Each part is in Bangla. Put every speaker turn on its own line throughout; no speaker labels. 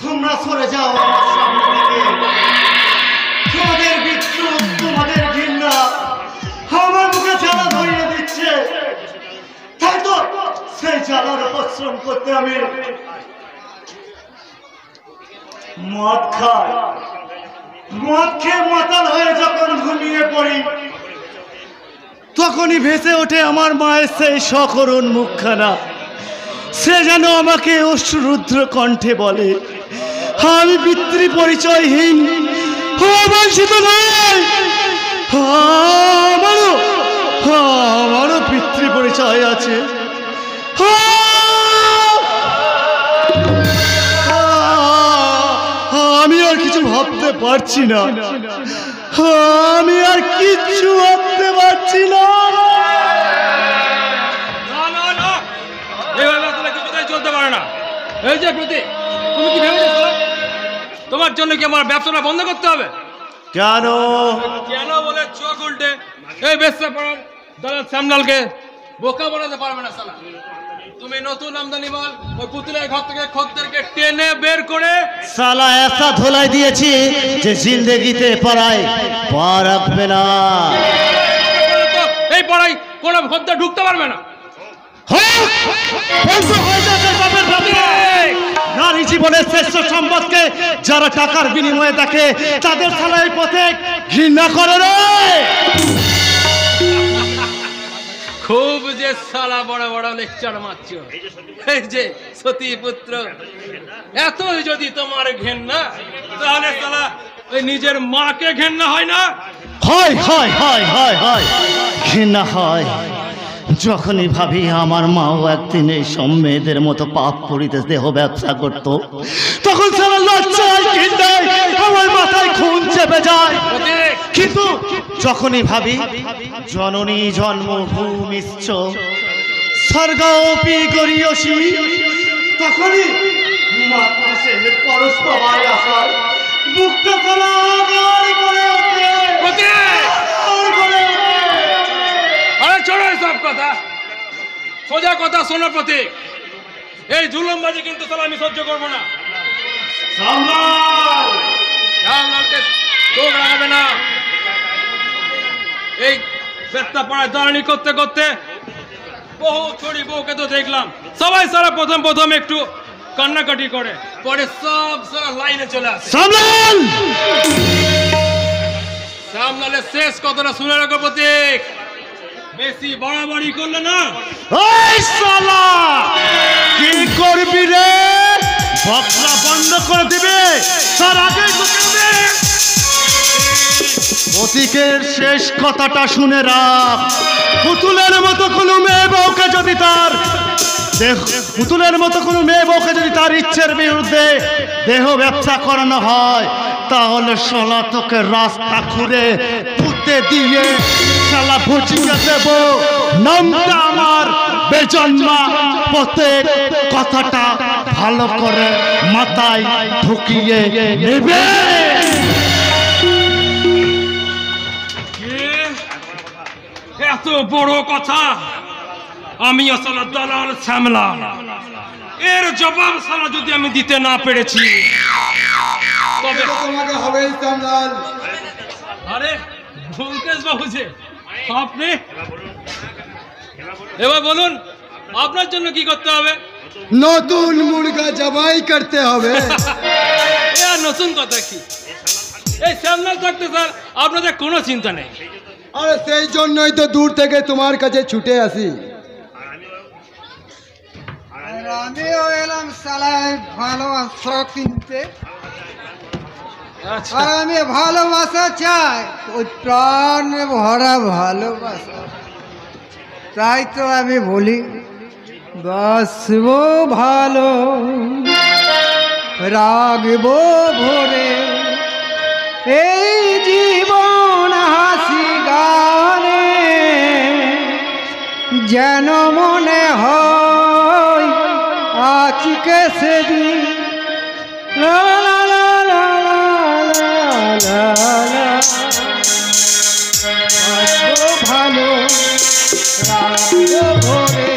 তোমরা সরে যাও তোমাদের বিদ্রুপ তোমাদের ঘৃণা আমার মুখে জ্বালা ধরিয়ে দিচ্ছে তাই তো সেই জ্বালার উপশ্রম করতে আমি মদ খেয়ে মাতাল হয়ে যখন ঘুমিয়ে পড়ি তখনই ভেসে ওঠে আমার মায়ের সেই সকরুণ মুখখানা। সে যেন আমাকে অশ্রুরুদ্র কণ্ঠে বলে আমি পিতৃ পরিচয়হীন অবাঞ্ছিত নয়, আমারও পিতৃ পরিচয় আছে। আমি আর কিছু ভাবতে পারছি না, আমি আর কিচ্ছু ভাবতে পারছি না।
চলতে পারে না। এই যে প্রতি তুমি কি ভেবেছো তোমার জন্য কি আমার ব্যবসাটা বন্ধ করতে হবে?
কেন
কেন বলে চোখ উল্টে এই ব্যবসা করার দাদা শ্যামলালকে বোকা বানাতে পারবে না সালা। তুমি নতুন আমদানি মাল ওই পুতুলের ঘর থেকে খদ্দেরকে টেনে বের করে
সালা এসা ধোলাই দিয়েছি যে জিন্দেগিতে পাড়ায় পা রাখবে না।
এই পাড়ায় কোনো খদ্দের ঢুকতে পারবে না।
নারী জীবনের শ্রেষ্ঠ সম্পদকে যারা টাকার বিনিময়ে দেখে তাদের সালা এই পথে ঘৃণা করে রে।
খুব যে সালা বড় বড় লেকচার মারছো। এই যে সতী পুত্র এত যদি তোমার ঘেন্না তাহলে সালা ওই নিজের মাকে ঘেন্না হয় না?
হয় হয় হয় হয় হয় ঘৃণা হয়। যখনই ভাবি আমার মাও একদিন এই সব মেয়েদের মতো পাপ করিতে দেহ ব্যবসা করত তখন সারা লজ্জায় ঘৃণায় আমার মাথায় খুন চেপে যায়। কিন্তু যখনই ভাবি জননী জন্মভূমিশ্চ স্বর্গপি গরীয়সী তখনই পরস্পরায় আসার বুকটা সারা করে ওঠে।
আরে চলো সব কথা, সোজা কথা শোনো প্রতীক। এই জুলুমবাজি কিন্তু সালা আমি সহ্য করবো না। শ্যামলালকে চোখ রাখাবে না। এই ব্যবসা পড়ায় দাঁড়ানি করতে করতে বহু ছড়ি বউকে তো দেখলাম সবাই সারা প্রথম একটু কান্নাকাটি করে, পরে সব সারা লাইনে চলে আসে। শ্যামলালের শেষ কথাটা শুনে রাখো প্রতীক, বেশি বাড়াবাড়ি করলে না
ওই শালা কি করবি রে? বকরা বন্ধ করে দিবে তার আগেই তোকে প্রতীকের শেষ কথাটা শুনে রাখ। পুতুলের মতো কোনো মেয়ে বউকে যদি তার ইচ্ছের বিরুদ্ধে দেহ ব্যবসা করানো হয় তাহলে শালা তোকে রাস্তা ঘুরে পুঁতে দিয়ে শালা ভুজিয়ে দেব। নামটা আমার বেজন্মা প্রত্যেক কথাটা ভালো করে মাথায় ঢুকিয়ে নেবে।
এত বড় কথা আমি আসলে দালাল শ্যামলা, এর জবাব সালা যদি আমি দিতে না পেরেছি তবে
তোমাকে হবেই শ্যামলাল।
আরে ভুলকেশ বাবু যে আপনি এবার বলুন আপনার জন্য কি করতে হবে?
নতুন মুরগা জবাই করতে হবে।
নতুন কথা কি? এই শ্যামলাল থাকতে স্যার আপনাদের কোনো চিন্তা নেই।
আরে সেই জন্যই তো দূর থেকে তোমার কাছে ছুটে আসি। আমিও এলাম সালাই ভালোবাসা কিনতে। আর আমি ভালোবাসা চাই, ওই প্রাণে ভরা ভালোবাসা। তাই তো আমি বলি বাসবো ভালো, রাগবো ভরে এই জীবন হাসি গানে, যেন মনে হয়
আজকে সেদিন লা লা লা লা লা লা লা আজও ভালো রাগো ভরে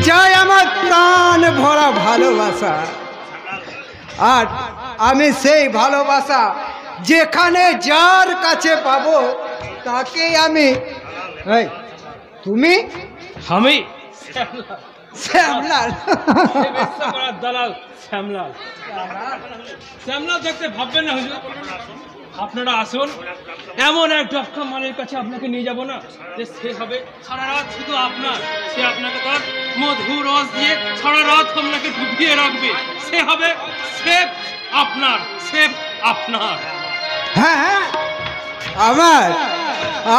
চাই আমার প্রাণ ভরা ভালোবাসা, আর আমি সেই ভালোবাসা যেখানে যার কাছে পাবো তাকে আমি এই তুমি
আমি
শ্যামলাল
দালাল শ্যামলাল। শ্যামলাল দেখতে ভাববেন না হুজুর, আপনারা আসুন, এমন এক ডক্টর মালের কাছে আপনাকে নিয়ে যাব না যে সে হবে সারা রাত শুধু আপনার, সে আপনাকে তার মধুর রস দিয়ে সারা রাত আপনাকে ডুবিয়ে রাখবে, সে হবে সেফ আপনার, সেফ আপনার।
হ্যাঁ হ্যাঁ আমার,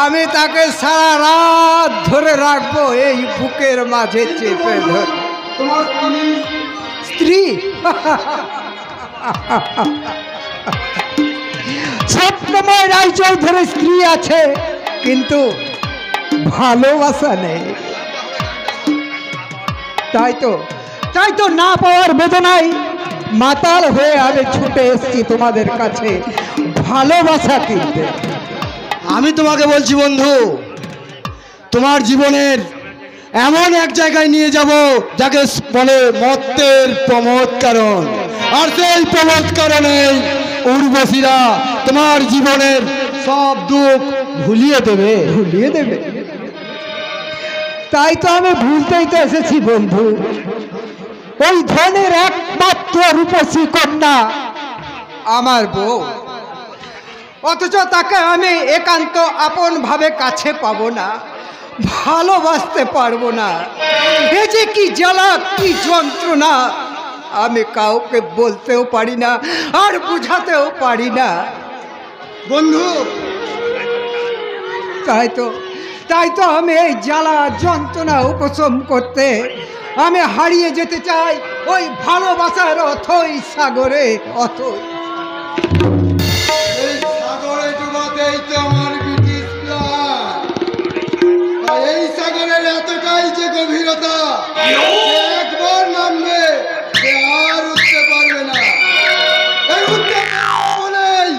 আমি তাকে সারা রাত ধরে রাখবো এই বুকের মাঝে চেপে ধরে।
তোমার
স্ত্রী সবসময় রায়চৌধুরীর স্ত্রী আছে, কিন্তু ভালোবাসা নেই। তাই তো না পাওয়ার বেদনায় মাতাল হয়ে আমি ছুটে এসেছি তোমাদের কাছে ভালোবাসা কিনতে।
আমি তোমাকে বলছি বন্ধু, তোমার জীবনের এমন এক জায়গায় নিয়ে যাব যাকে বলে মত্তের প্রমোদ কারণ, আর সেই প্রমোদ কারণে উর্বশীরা তোমার জীবনের সব দুঃখ ভুলিয়ে দেবে।
তাই তো আমি ভুলতেই তো এসেছি বন্ধু। ওই ধনের একমাত্র রূপসী কন্যা আমার বউ, অথচ তাকে আমি একান্ত আপন ভাবে কাছে পাবো না, ভালোবাসতে পারবো না। এ যে কি জ্বালা, কি যন্ত্রণা, আমি কাউকে বলতেও পারি না আর বুঝাতেও পারি না
বন্ধু।
তাই তো আমি এই জ্বালা যন্ত্রণা উপশম করতে আমি হারিয়ে যেতে চাই ওই ভালোবাসার অথই সাগরে। অথই
এই সাগরে ডুবাতেই তো আমার ব্রিটিশ প্ল্যান। আর এই সাগরের এতটাই যে গভীরতা, যে একবার নামবে সে আর উঠতে পারবে না। এই উঠতে পারবো নাই,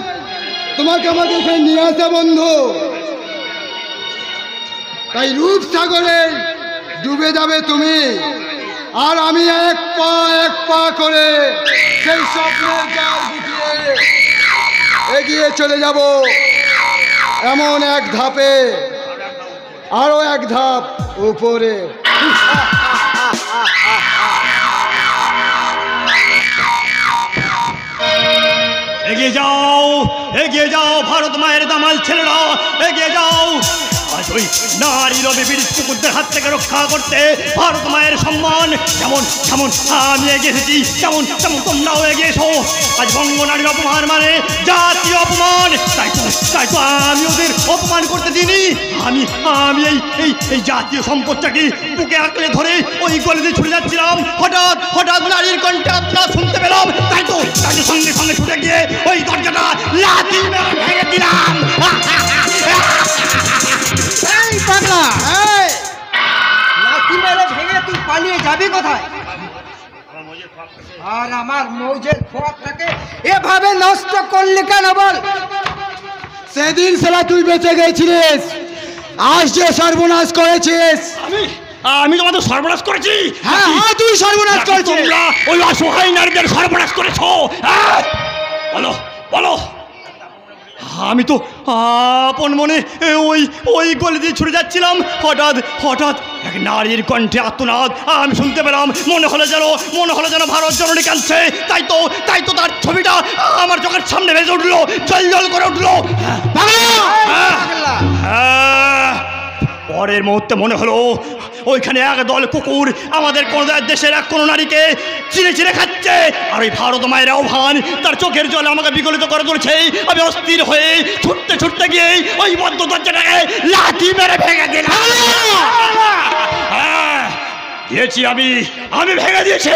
তোমাকে আমাকে এখানে নিয়ে আসা বন্ধু। তাই রূপ সাগরে ডুবে যাবে তুমি, আর আমি এক পা করে সেই স্বপ্নের জাল গুটিয়ে এগিয়ে চলে যাব এমন এক ধাপে, আরো এক ধাপ উপরে।
এগিয়ে যাও ভারত মায়ের দামাল ছেলেরা, এগিয়ে যাও। আজ ওই নারী রবি বীর কুকুরদের হাত থেকে রক্ষা করতে ভারত মায়ের সম্মান যেমন আমি এগিয়ে এসেছি, তেমন তোমরাও এগিয়ে এসো। আজ বঙ্গ নারীর অপমান মানে জাতীয় অপমান, তাই তো আমি ওদের অপমান করতে দিইনি। আমি এই জাতীয় সম্পদটাকে বুকে আঁকড়ে ধরে ওই গলিতে ছুটে যাচ্ছিলাম, হঠাৎ নারীর কণ্ঠে আত্মা শুনতে পেলাম। তাই তো সঙ্গে ছুটে গিয়ে ওই দরজাটা লাথি মেরে ভেঙে দিলাম।
এই পাগলা, লাথি মেরে ভেঙে তুই পালিয়ে যাবি কোথায়? আর আমার মৌজের খোয়াবটাকে এভাবে নষ্ট করলি কেন বল?
সেদিন সেলা তুই বেঁচে গেছিলিস, আজ যে সর্বনাশ করেছিস।
আমি তোমাদের সর্বনাশ করেছি?
হ্যাঁ, তুই সর্বনাশ করেছিস।
তোমরা ওই অসহায় নারীদের সর্বনাশ করেছো। বলো। আমি তো আপন মনে ওই গলি দিয়ে ছুটে যাচ্ছিলাম, হঠাৎ এক নারীর কণ্ঠে আত্মনাদ আমি শুনতে পেলাম। মনে হলো যেন ভারত জননী কাঁদছে। তাই তো তার ছবিটা আমার চোখের সামনে ভেসে উঠলো, জল করে উঠলো। পরের মুহূর্তে মনে হলো ওইখানে একদল কুকুর আমাদের দেশের কোনো নারীকে চিড়ে খাচ্ছে, আর ওই ভারত মায়ের আহ্বান তার চোখের জলে আমাকে বিগলিত করে তুলছে। আমি অস্থির হয়ে ছুটতে গিয়ে ওই বদ্ধ দরজাটাকে লাথি মেরে ভেঙে দিলাম। হ্যাঁ দিয়েছি, আমি ভেঙে দিয়েছি।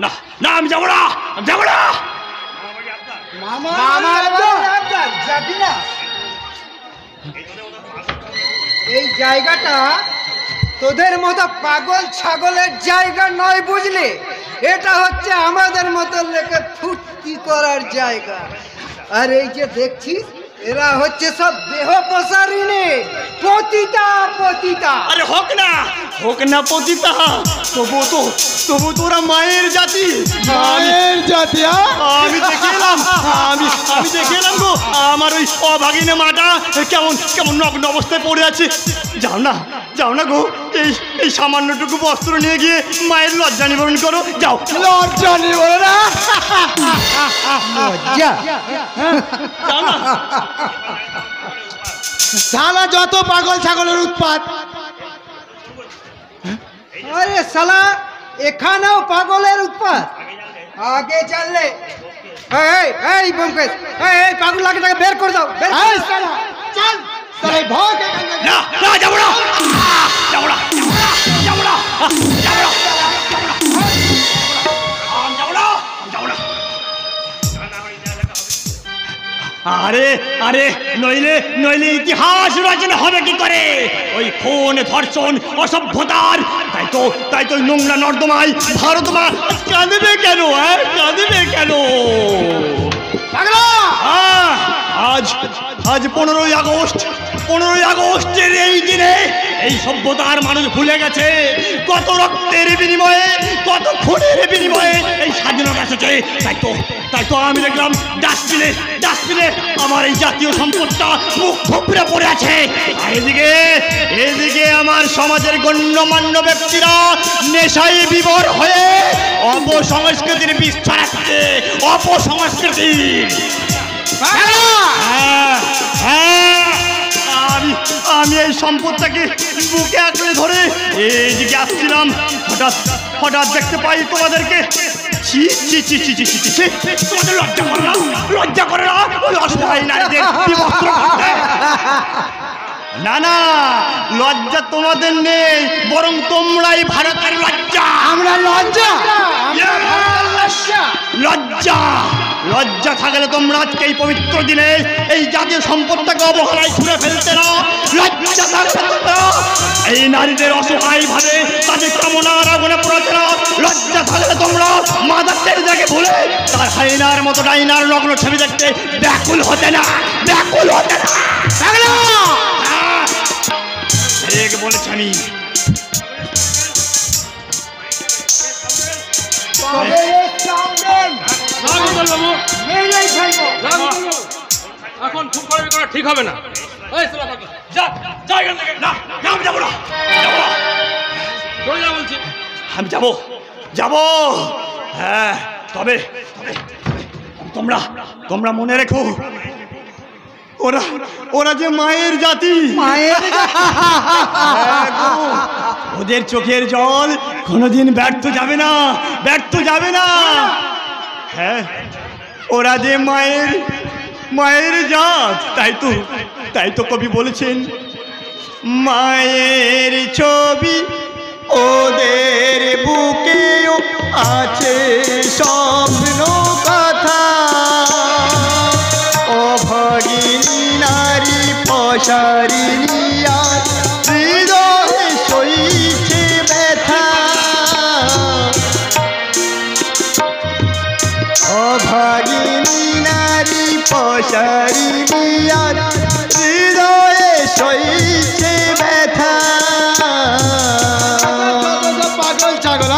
না না, আমি যাবো না, যাবো না।
যাবি না? এই জায়গাটা তোদের মতো পাগল ছাগলের জায়গা নয়, বুঝলি? এটা হচ্ছে আমাদের মতো লোকে ফুর্তি করার জায়গা। আর এই যে দেখছিস, এরা হচ্ছে সব দেহ প্রসারিণী, পতিতা।
আরে হোক না পতিতা, তবু তোরা মায়ের জাতি। আমি দেখে এলাম গো, আমার ওই অভাগিনে মাটা কেমন নগ্ন অবস্থায় পড়ে আছে। যাও না গো, এই সামান্যটুকু বস্ত্র নিয়ে গিয়ে মায়ের লজ্জা নিবারণ করো। যাও।
লজ্জা নিবারণ না,
যাও না।
শালা যত পাগল ছাগলের উৎপাত।
আরে শালা, এখানেও পাগলের উৎপাত। আগে জানলে এই ব্যোমকেশ, এই পাগল লাগে বের করে দাও।
চল ভাগ।
না, যাবো না। আরে নইলে ইতিহাস রচনা হবে কি করে? ওই খুন, ধর্ষণ, অসভ্যতার। তাই তো নোংরা নর্দমায় ভারত মা কাঁদবে কেন? আজ 15ই আগস্টের এই দিনে এই সভ্যতার মানুষ ভুলে গেছে কত রক্তের বিনিময়ে, কত খুনের বিনিময়ে এই স্বাধীনতা এসেছে। তাই তো আমি দেখলাম ডাস্টবিনে আমার এই জাতীয় সম্পদটা মুখ থুবড়ে পড়ে আছে। আর এদিকে আমার সমাজের গণ্যমান্য ব্যক্তিরা নেশায় বিভোর হয়ে অপসংস্কৃতির বীজ ছড়াচ্ছে। অপসংস্কৃতির। আমি এই সম্পদটাকে বুকে আঁকড়ে ধরে এইদিকে আসছিলাম, হঠাৎ দেখতে পাই তোমাদেরকে। তোমাদের লজ্জা করে না ওই অসহায় নারীদের বিবস্ত্র করতে? না, লজ্জা তোমাদের নেই, বরং তোমরাই ভারতের লজ্জা।
আমরা
লজ্জা থাকলে তোমরা আজকে এই পবিত্র দিনে এই জাতীয় সম্পদটাকে অবহেলায় ছুঁড়ে ফেলতে না। লজ্জা থাকলে তোমরা এই নারীদের অসহায় ভাবে তাদের কামনার আগুনে পোড়াতে না। লজ্জা থাকলে তোমরা মাদার তেরেসাকে ভুলে তার হাইনার মতো ডাইনার নগ্ন ছবি দেখতে ব্যাকুল হতে না। ঠিক বলেছি আমি।
এখন খুব করা ঠিক হবে না।
আমি যাবো। হ্যাঁ, তবে তোমরা মনে রেখো, ওরা যে মায়ের জাতি। ওদের চোখের জল কোনোদিন ব্যর্থ যাবে না। হ্যাঁ, ওরা যে মায়ের জাত। তাই তো কবি বলেছেন, মায়ের ছবি ওদের বুকেও আছে স্বপ্ন কথা। অভাগিনী নারী পশারিণী হৃদয়ে সইছে ব্যথা। অভাগিনী নারী পশারিণী হৃদয়ে সইছে ব্যথা।
পাগল ছাগল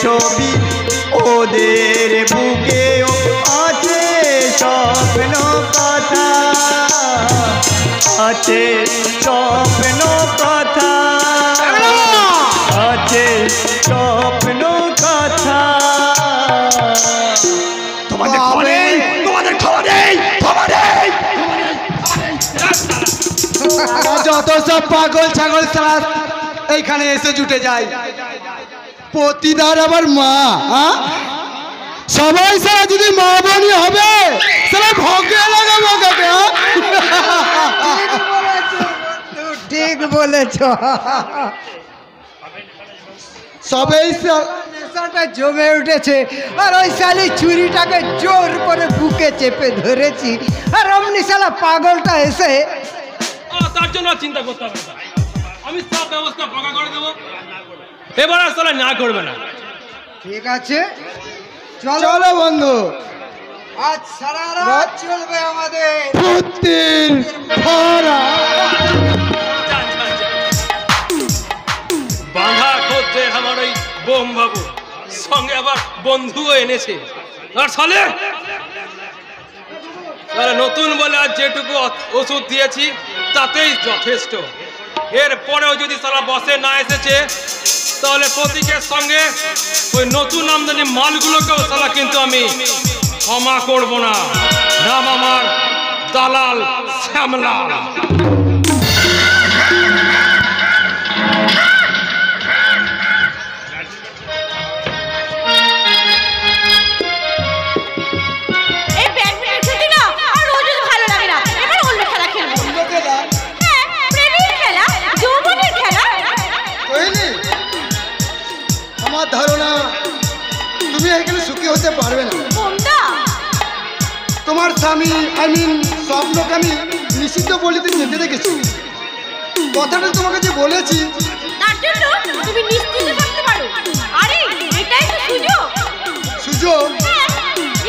ছবি ওদের বুকেও আছে স্বপ্ন কথা।
সব পাগল ছাগল সারা এইখানে এসে জুটে যায়। পতিদার আবার মা, হ্যাঁ? সবাই সারা যদি মা বোনই হবে সারা ভগে লাগাবো কাকে?
ঠিক বলেছ।
সবাই
নেশাটা জমে উঠেছে আর ওই শালি চুরিটাকে জোর করে বুকে চেপে ধরেছি আর অমনি শালা পাগলটা এসে
তার জন্য আর চিন্তা করতে হবে না, আমি সব ব্যবস্থা ফাঁকা করে দেবো, এবার আসলে না করবে না।
ঠিক আছে চলো
চলো বন্ধু,
আজ সারা রাত চলবে আমাদের
পুতির ভরা।
যান, যান, যান। বাঁধা খদ্দের আমার ওই বোম বাবু, সঙ্গে আবার বন্ধুও এনেছে। আর সালে নতুন বলে আর যেটুকু ওষুধ দিয়েছি তাতেই যথেষ্ট। এরপরেও যদি সারা বসে না এসেছে তাহলে প্রতীকের সঙ্গে ওই নতুন আমদানি মালগুলোকেও সালা কিন্তু আমি ক্ষমা করব না। নাম আমার দালাল শ্যামলাল।
আমার ধারণা তুমি এখানে সুখী হতে পারবে না। তোমার স্বামী স্বপ্নকে আমি নিষিদ্ধ বলিতে যেতে দেখেছি। কথাটা তোমাকে যে বলেছি
তার জন্য তুমি নিশ্চিত থাকতে পারো। আরে এটাই তো সুযোগ।
সুযোগ?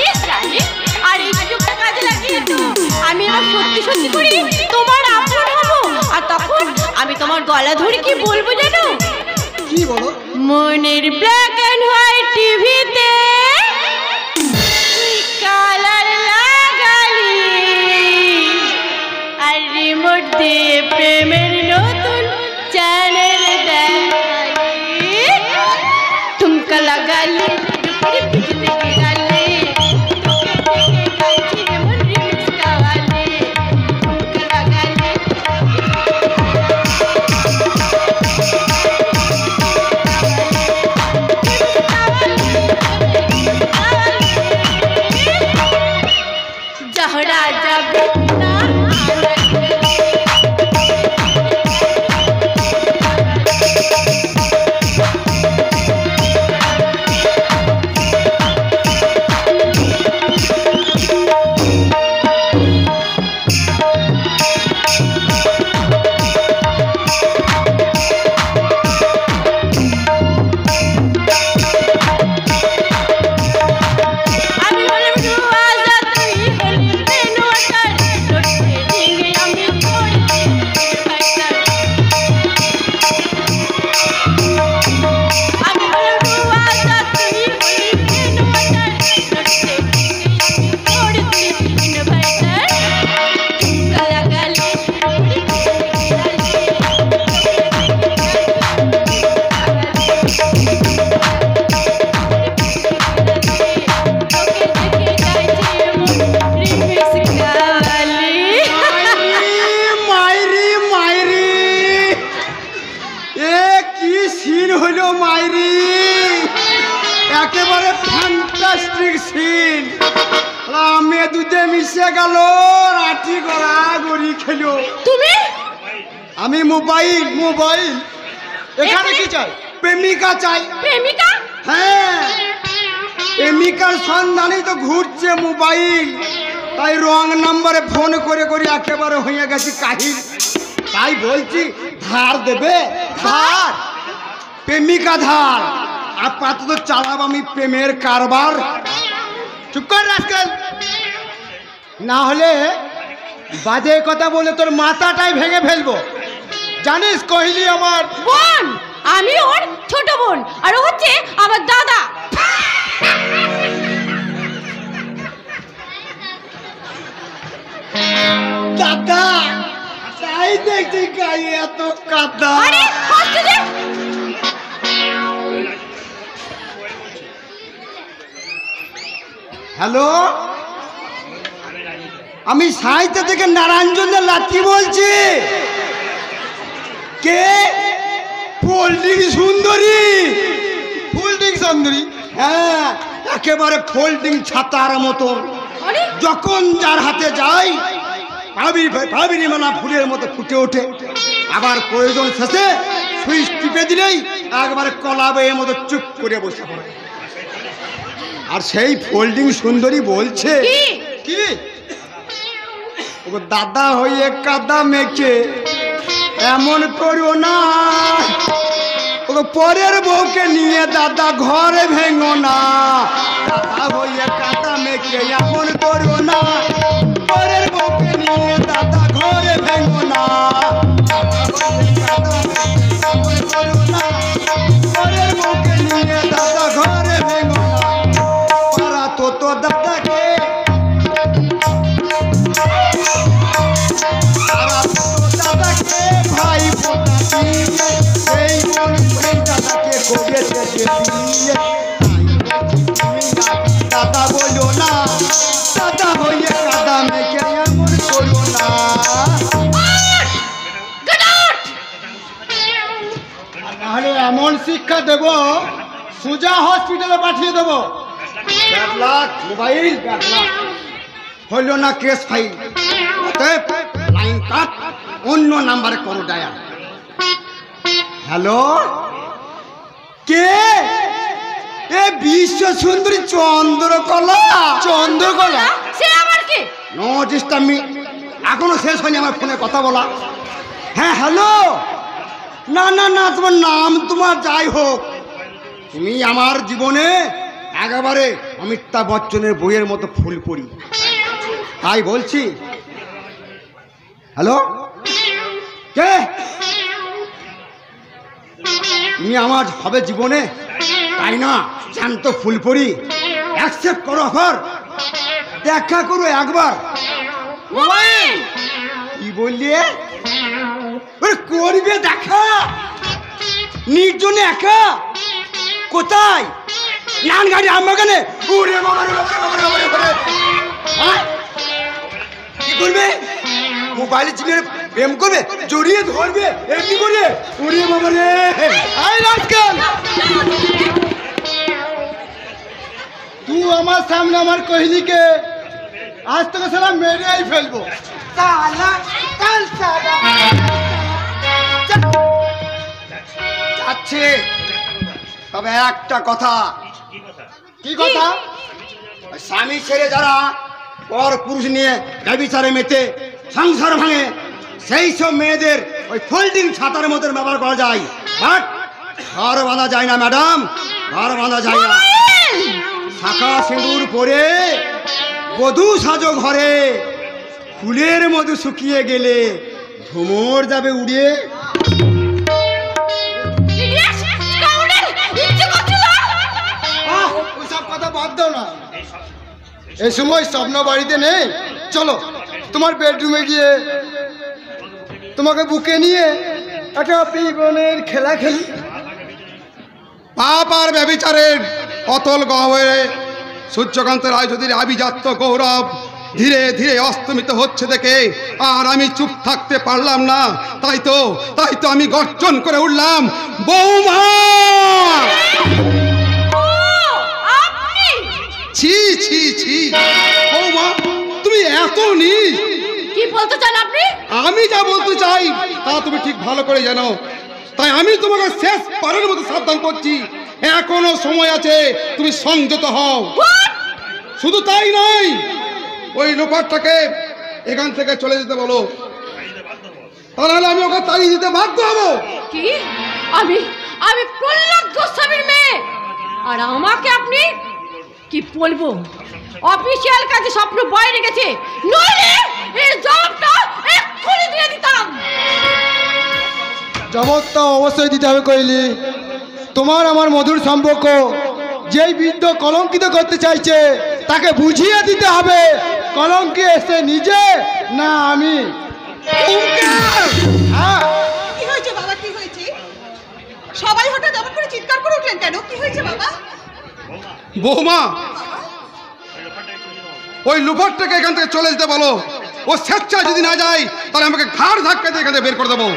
ইস জানি, আর এই সুযোগটা কাজে লাগিয়ে তো আমি এবার সত্যি সত্যি করে তোমার আপন হব। আর তখন আমি তোমার গলা ধরে কি বলবো জানো?
কি বলো?
মনের ব্ল্যাক এন্ড হোয়াইট টিভিতে কালার লাগালি আর রিমোট দিয়ে প্রেমের নতুন চ্যানেল দেখালি, ঠুমকা লাগালি রূপের পিছনে গেলালি, তোকে দেখে গাইছি এমন রিমিক্স গাওয়ালি, ঠুমকা লাগালি। জহরা যাবে না
একেবারে ফ্যান্টাস্টিক সিন। আমি দুধে মিশে গেল, রাঠি গড়া গড়ি খেলো।
তুমি
আমি মোবাইল মোবাইল এখানে কি চাই? প্রেমিকা চাই।
প্রেমিকা?
হ্যাঁ, প্রেমিকার সন্ধানেই তো ঘুরছে মোবাইল। তাই রং নাম্বারে ফোন করে করে একেবারে হয়ে গেছি কাহিল। তাই বলছি ধার দেবে? ধার? প্রেমিকা ধার। আপাতত চালাব আমি প্রেমের কারবার। চুপ কর রাস্কেল, না হলে বাজে কথা বলে তোর মাথাটাই ভেঙে ফেলবো। জানিস কহিলি আমার
বোন, আমি ওর ছোট বোন আর ও হচ্ছে আমার দাদা।
দাদা? তাই দেখছি গায়ে এত কাদা।
আরে হাসতে দে।
হ্যালো, আমি সাহিত্য থেকে নারায়ণচন্দ্র লাঠি বলছি। কে? ফোল্ডিং সুন্দরী। ফোল্ডিং সুন্দরী? হ্যাঁ, একেবারে ফোল্ডিং ছাতার মতন।
আরে
যখন যার হাতে যায় ভাবিনি মানা ফুলের মতো ফুটে ওঠে। আবার প্রয়োজন শেষে সুইচ টিপে দিলেই একবারে কলা বইয়ের মতো চুপ করে বসে পড়ে। আর সেই ফোল্ডিং সুন্দরী বলছে, কি ও দাদা হয়ে কাদা মেখে এমন করো না, ও পরের বউকে নিয়ে দাদা ঘরে ভেঙো না। দাদা হয়ে কাদা মেখে এমন করো না, পরের বউকে নিয়ে দাদা ঘরে ভেঙো না। পরের বউকে নিয়ে দাদা ঘরে ভেঙো না। পারা তো দাদাকে ভাই সেই দাদাকে দাদা বলো না, দাদা হয়ে দাদা মেকে এমন করো না। তাহলে এমন শিক্ষা দেব, সুজা হসপিটালে পাঠিয়ে দেবো। মোবাইল হইল না কেস ফাইল, লাইন কাট, অন্য নাম্বারে করো ডায়াল। হ্যালো, কে? এ বিশ্ব সুন্দরী চন্দ্রকলা। চন্দ্রকলা?
সে আবার কে?
No disturb me. এখনো শেষ হয়নি আমার ফোনে কথা বলা। হ্যাঁ হ্যালো। না না না, তোমার নাম তোমার যাই হোক, তুমি আমার জীবনে একেবারে অমিতাভ বচ্চনের বইয়ের মতো ফুল পড়ি, তাই বলছি। হ্যালো, কে? তুমি আমার হবে জীবনে, তাই না? শান্ত ফুল পড়ি, অ্যাকসেপ্ট করো অফার, দেখা করো একবার। কি বললে? করবে দেখা, নির্জনে একা? কোথায়? নান গাড়ি আমার কানে। কি করবে? মোবাইলে চিনে প্রেম করবে, জড়িয়ে ধরবে, এমনি করে। ওরে বাবা রে, আই রাজকাল, তুই আমার সামনে আমার কহিলিকে আজ তোকে সালা মেরেই ফেলবো। যাচ্ছে, তবে একটা কথা। কি কথা? স্বামী ছেড়ে যারা পর পুরুষ নিয়ে ব্যভিচারে মেতে সংসার ভাঙে, সেই সব মেয়েদের ওই ফোল্ডিং ছাতার মতো ব্যবহার করা যায়, বাট ঘর বাঁধা যায় না ম্যাডাম, ঘর বাঁধা যায় না। শাখা সিঁদুর পরে বধূ সাজো ঘরে, ফুলের মধু শুকিয়ে গেলে ভ্রমর যাবে উড়িয়ে। ওইসব কথা বাদ দাও না, এই সময় স্বপ্ন বাড়িতে নেই। চলো তোমার বেডরুমে গিয়ে তোমাকে বুকে নিয়ে একটা জীবনের খেলা খেলি। পাপ আর ব্যভিচারের অতল গহ্বরে সূর্যকান্ত রায়চৌধুরীর আভিজাত্য গৌরব ধীরে ধীরে অস্তমিত হচ্ছে দেখে আর আমি চুপ থাকতে পারলাম না। তাই তো আমি গর্জন করে উঠলাম, বৌমা! ছি ছি ছি, বৌমা তুমি এত নীচ!
কি বলতে চান আপনি?
আমি যা বলতে চাই তা তুমি ঠিক ভালো করে জানো, তাই আমি তোমাকে শেষ পারের মতো সাবধান করছি। এখনো সময় আছে, তুমি সংযত হও। শুধু তাই নয়, ওই লোপারটাকে এখান থেকে চলে যেতে বলো, তাহলে আমি ওকে তাড়িয়ে দিতে বাধ্য হবো।
কি? আমি প্রহ্লাদ গোস্বামীর মেয়ে, আর আমাকে আপনি কি বলবো? অফিসিয়াল কাজে স্বপ্ন বাইরে গেছে, নইলে এই জবাবটা এক্ষুনি দিয়ে দিতাম।
জবাবটা অবশ্যই দিতে হবে কইলি। তোমার আমার মধুর সম্পর্ক যেই বৃদ্ধ কলঙ্কিত করতে চাইছে তাকে বুঝিয়ে দিতে হবে। কলঙ্কি এসে নিজে না আমি।
কি হয়েছে বাবা, কি হয়েছে? সবাই হঠাৎ এমন করে চিৎকার করে উঠলেন কেন? কি হয়েছে বাবা?
বৌমা, ওই লুফারটাকে এখান থেকে চলে যেতে বলো। ও স্বেচ্ছায় যদি না যায় তাহলে আমাকে ঘাড় ধাক্কা দিয়ে এখান থেকে বের করে দেবো।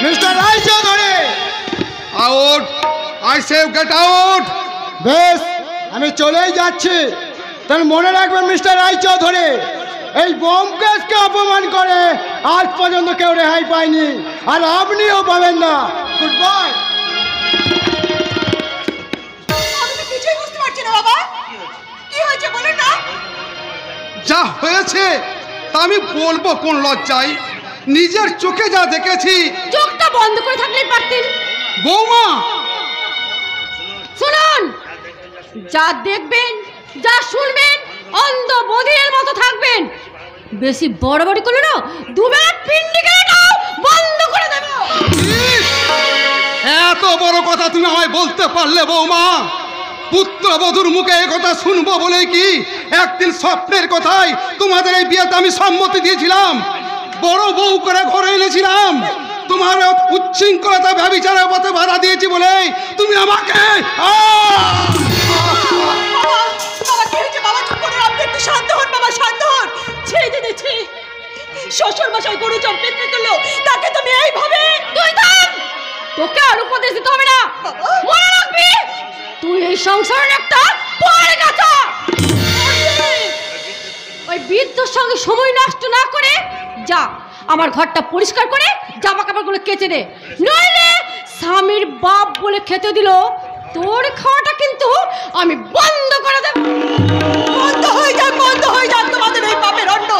Mister Roychowdhury,
out, I say get out.
বেশ, আমি চলেই যাচ্ছি। তাহলে মনে রাখবেন মিস্টার রায়চৌধুরী, এই ব্যোমকেশকে অপমান করে আজ পর্যন্ত কেউ রেহাই পায়নি, আর আপনিও পাবেন না। Good bye.
আমি তো কিছুই বুঝতে পারছি না বাবা, কি হয়েছে বলুন না।
যা হয়েছে তা আমি বলবো কোন লজ্জায়? নিজের চোখে যা দেখেছি।
চোখটা বন্ধ করে থাকলেই পারতেন।
বৌমা,
শুনুন, যা দেখবেন যা শুনবেন অন্ধ বধিরের মতো থাকবেন। বেশি বড় করলে না দুবেলা পিন্ডি কেনাটাও বন্ধ করে দেব।
এত বড় কথা তুমি আমায় বলতে পারলে বৌমা? পুত্রবধূর মুখে এ কথা শুনবো বলে কি একদিন স্বপ্নের কথায় তোমাদের এই বিয়েতে আমি সম্মতি দিয়েছিলাম, বড় বউ করে ঘরে এনেছিলাম। তোমার উচ্ছৃঙ্খলতা ব্যভিচারের পথে বাধা দিয়েছি বলে তুমি আমাকে
বাবা কি হয়েছে বাবা? চুপ করুন, আপনি একটু শান্ত হন বাবা, শান্ত হন। ছেড়ে দিতে শ্বশুর মশাই গরু চম্পে তুললো, তাকে তুমি এইভাবে।
তুই থাম, তোকে আর উপদেশ দিতে হবে না। মনে রাখবি তুই এই সংসারের একটা পড়ে গেছা। ওই বৃদ্ধর সঙ্গে সময় নষ্ট না করে যা আমার ঘরটা পরিষ্কার করে জামা কাপড়গুলো কেচে দে, নইলে স্বামীর বাপ বলে খেতে দিল তোর খাওয়াটা কিন্তু আমি বন্ধ করে দেব।
বন্ধ হয়ে যাক তোমাদের এই পাপের অন্ন।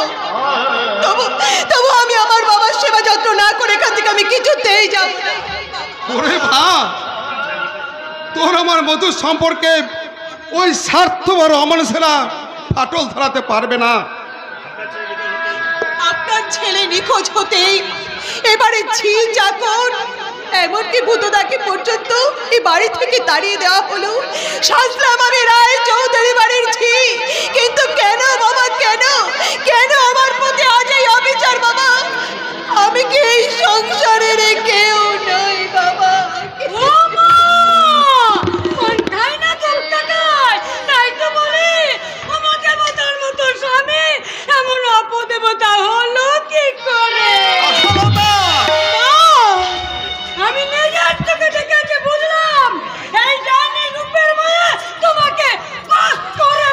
তবু আমি আমার বাবার সেবা যত্ন না করে এখান থেকে আমি কিছুতেই যাব না।
ওরে ভাব, তোর আমার মধুর সম্পর্কে ওই স্বার্থপর অমানুষেরা ফাটল ধরাতে পারবে না।
আপনার ছেলে নিখোঁজ হতেই এবারে ঝি চাকর এমনকি ভূতদাকে পর্যন্ত এই বাড়ি থেকে তাড়িয়ে দেওয়া হলো। সাজলাম আমি রায়চৌধুরী বাড়ির ঝি, কিন্তু কেন বাবা, কেন কেন আমার প্রতি আজ এই অবিচার বাবা? আমি কি এই সংসারের কেউ নই বাবা?
এমন অপদেবতা হলো কি করে? আমি নিজের চোখে দেখেছি, বুঝলাম এই জানি রূপের মায়া তোমাকে পাস করে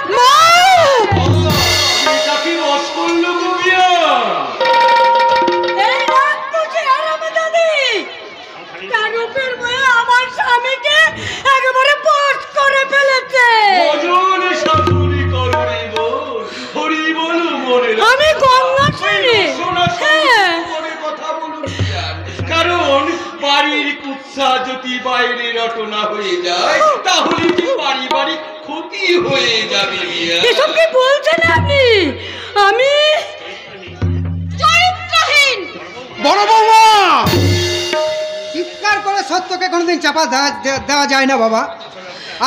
এই রাক্ষসী হারামজাদি তার রূপের মায়া আমার স্বামীকে একেবারে পাস করে ফেলেছে। আমি গঙ্গা শুনি।
কারণ বাড়ির কুৎসা যদি বাইরে রটনা হয়ে যায় তাহলে কি পারিবারিক ক্ষতি হয়ে যাবে।
এসব কি বলছেন আপনি? আমি চরিত্রহীন।
বড় বৌমা,
চিৎকার করে সত্যকে কোনোদিন চাপা দেওয়া যায় না বাবা।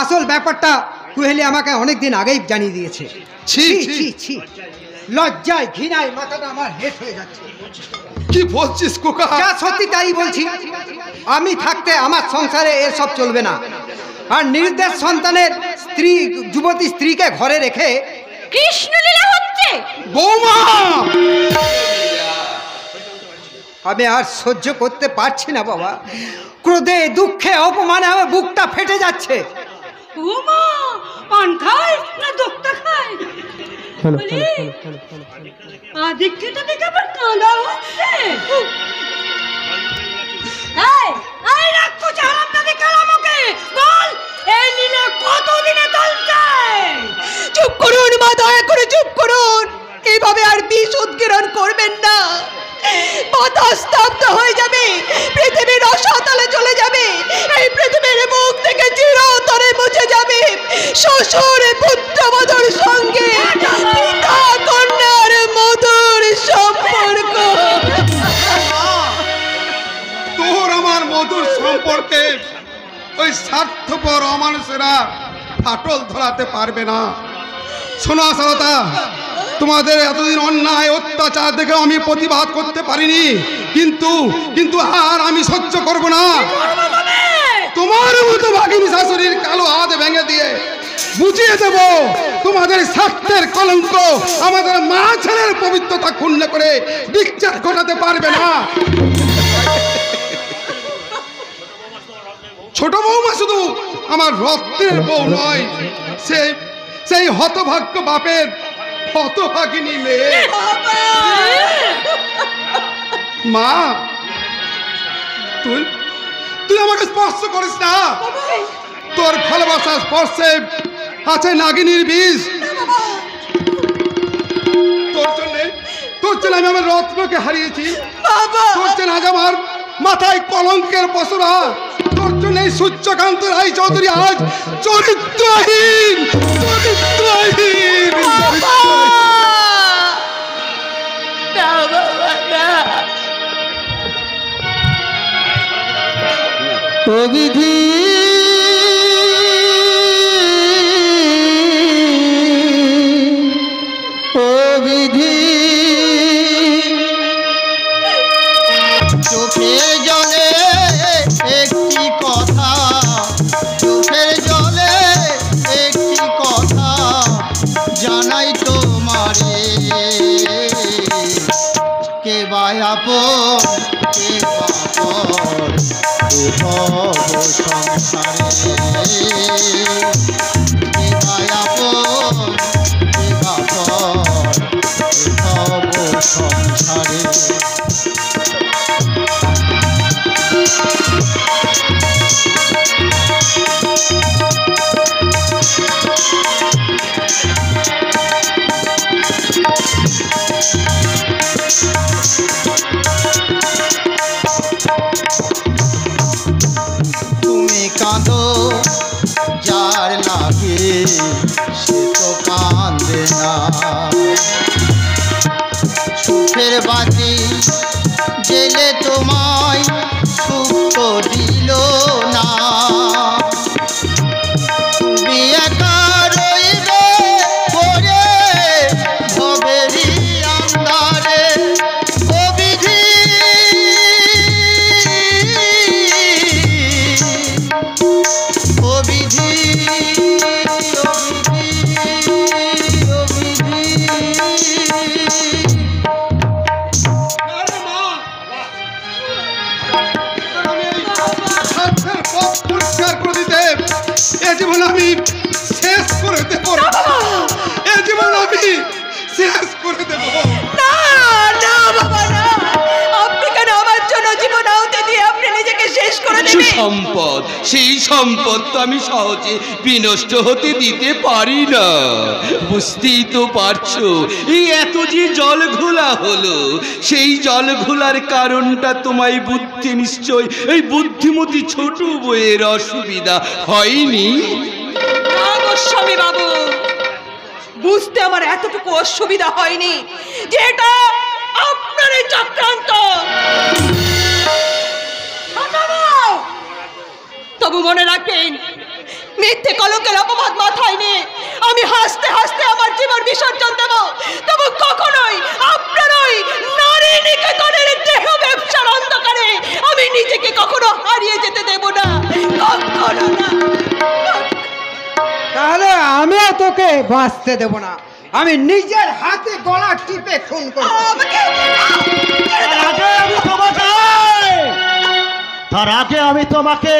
আসল ব্যাপারটা কুহেলি আমাকে অনেকদিন আগেই জানিয়ে দিয়েছে।
ছি
ছি ছি ছি, লজ্জায় ঘৃণায় মাথাটা আমার হেট হয়ে যাচ্ছে।
কি বলছিস কোকা?
যা সত্যি তাই বলছি। আমি থাকতে আমার সংসারে এসব চলবে না। আর নির্দেশ সন্তানের স্ত্রী, যুবতী স্ত্রীকে ঘরে রেখে
কৃষ্ণলীলা হচ্ছে।
বৌমা,
আমি আর সহ্য করতে পারছি না বাবা। ক্রোধে দুঃখে অপমানে আমার বুকটা ফেটে যাচ্ছে।
ও মা, পান খায় না দোক্তা খায়? আদিক্ষেটা দেখে আবার কাঁদা হচ্ছে। এই রাক্ষসী হারামজাদি কালামকে বল, এই লীলা কতদিনে চলছে?
চুপ করুন মা, দয়া করে চুপ করুন। এইভাবে আর বিষ উৎকিরণ করবেন না। বাতাস স্তব্ধ হয়ে যাবে, পৃথিবীর রসাতলে চলে যাবে, এই পৃথিবীর মুখ থেকে চিরতরে মুছে যাবে শ্বশুর পুত্রবধূর সঙ্গে পিতা কন্যার মধুর সম্পর্ক।
তোর আমার মধুর সম্পর্কে ওই স্বার্থপর অমানুষেরা ফাটল ধরাতে পারবে না। শোনো আশালতা, তোমাদের এতদিন অন্যায় অত্যাচার দেখে আমি প্রতিবাদ করতে পারিনি, কিন্তু আর আমি সহ্য করব না। তোমার মতো ভাগিনী শাশুড়ির কালো হাত ভেঙে দিয়ে বুঝিয়ে দেব তোমাদের স্বার্থের কলঙ্ক আমাদের মা ছেলের পবিত্রতা ক্ষুণ্ণ করে বিচার ঘটাতে পারবে না। ছোট বৌমা শুধু আমার রক্তের বউ নয়, সেই হতভাগ্য বাপের হতভাগিনী মেয়ে। মা, তুই আমাকে স্পর্শ করিস না। তোর ভালোবাসার স্পর্শে আছে নাগিনীর বীজ। তোর জন্য আমি আমার রত্নকে হারিয়েছি। তোর জন্য আজ আমার মাথায় কলঙ্কের বসরা। তোর জন্য এই সূর্যকান্ত রায় চৌধুরী আজ চরিত্রহীন।
বিধি ও বিধি, চোখের জলে একটি কথা, চোখের জলে একটি কথা জানাই তোমারে, কে বা আপন কে বা পর সংসারে, কে বা আপন কে বা পর সংসারে। তুমি কাঁদো যার লাগে সে তো কাঁদে না, সুখের বাতি জেলে তোমায় সুখ তো দিল না, তুমি একা রইবে পড়ে ভবেরই আন্ধারে, ও বিধি ও বিধি ও বিধি ও বিধি।
পরিষ্কার করে দিতে এ জীবন আমি শেষ করে দেব। এ জীবন আমি শেষ করে দেব।
না না বাবা না, আপনি কেন আমার জন্য জীবন আহুতি দিয়ে আপনি নিজেকে শেষ করে দেবেন?
সম্পদ, সেই সম্পদ তো আমি সহজে বিনষ্ট হতে দিতে পারি না। বুঝতেই তো পারছো, এই এত যে জল ঘোলা হলো, সেই জল ঘোলার কারণটা তোমায় বুদ্ধি নিশ্চয় এই বুদ্ধিমতী ছোট বইয়ের অসুবিধা হয়নি?
না গোস্বামী বাবু, বুঝতে আমার এতটুকু অসুবিধা হয়নি যে এটা আপনার এই চক্রান্ত। তবু মনে রাখবেন, মিথ্যে কলঙ্কের অপবাদ মাথায় নিয়ে আমি হাসতে হাসতে আমার জীবন বিসর্জন দেব, তবু কখনোই আপনার ওই নারী নিকেতনের দেহ ব্যবসার অন্ধকারে আমি নিজেকে কখনো হারিয়ে যেতে দেব না, কখনো না।
তাহলে আমিও তোকে বাঁচতে দেব না, আমি নিজের হাতে গলা টিপে খুন করব।
তার আগে আমি তোমাকে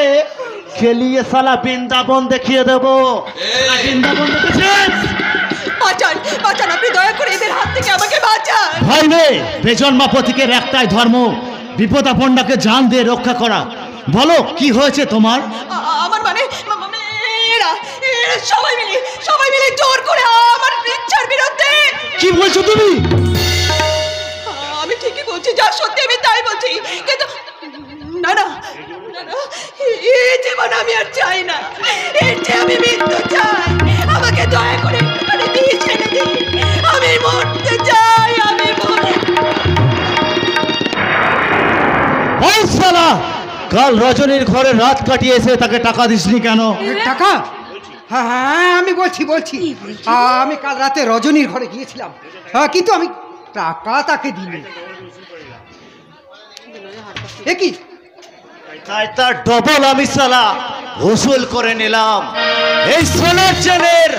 খেলিয়ে সালা বৃন্দাবন দেখিয়ে দেবো। বৃন্দাবন দেখেছেন?
বাঁচান বাঁচান, আপনি দয়া করে এদের হাত থেকে আমাকে বাঁচান।
ভয় নেই, বেজন্মা প্রতীকের একটাই ধর্ম, বিপদ আপনটাকে জান দিয়ে রক্ষা করা। বলো কি হয়েছে তোমার?
আমার মানে এরা সবাই মিলে জোর করে আমার ইচ্ছার বিরুদ্ধে।
কি বলছো তুমি?
আমি ঠিকই বলছি, যা সত্যি আমি তাই বলছি, কিন্তু না না না না, এই জীবন আমি আর চাই না, এর চেয়ে আমি মৃত্যু চাই। আমাকে দয়া করে একটুখানি দিয়ে ছেড়ে দিন, আমি মরতে চাই, আমি
কাল রজনীর ঘরে রাত কাটিয়েছে, তাকে টাকা দিসনি কেন?
টাকা? হ্যাঁ হ্যাঁ আমি বলছি আমি কাল রাতে রজনীর ঘরে গিয়েছিলাম, কিন্তু আমি টাকা তাকে দিইনি। কি
তাই তার ডবল আমি সালা উসুল করে নিলাম। এই সোনার চেনের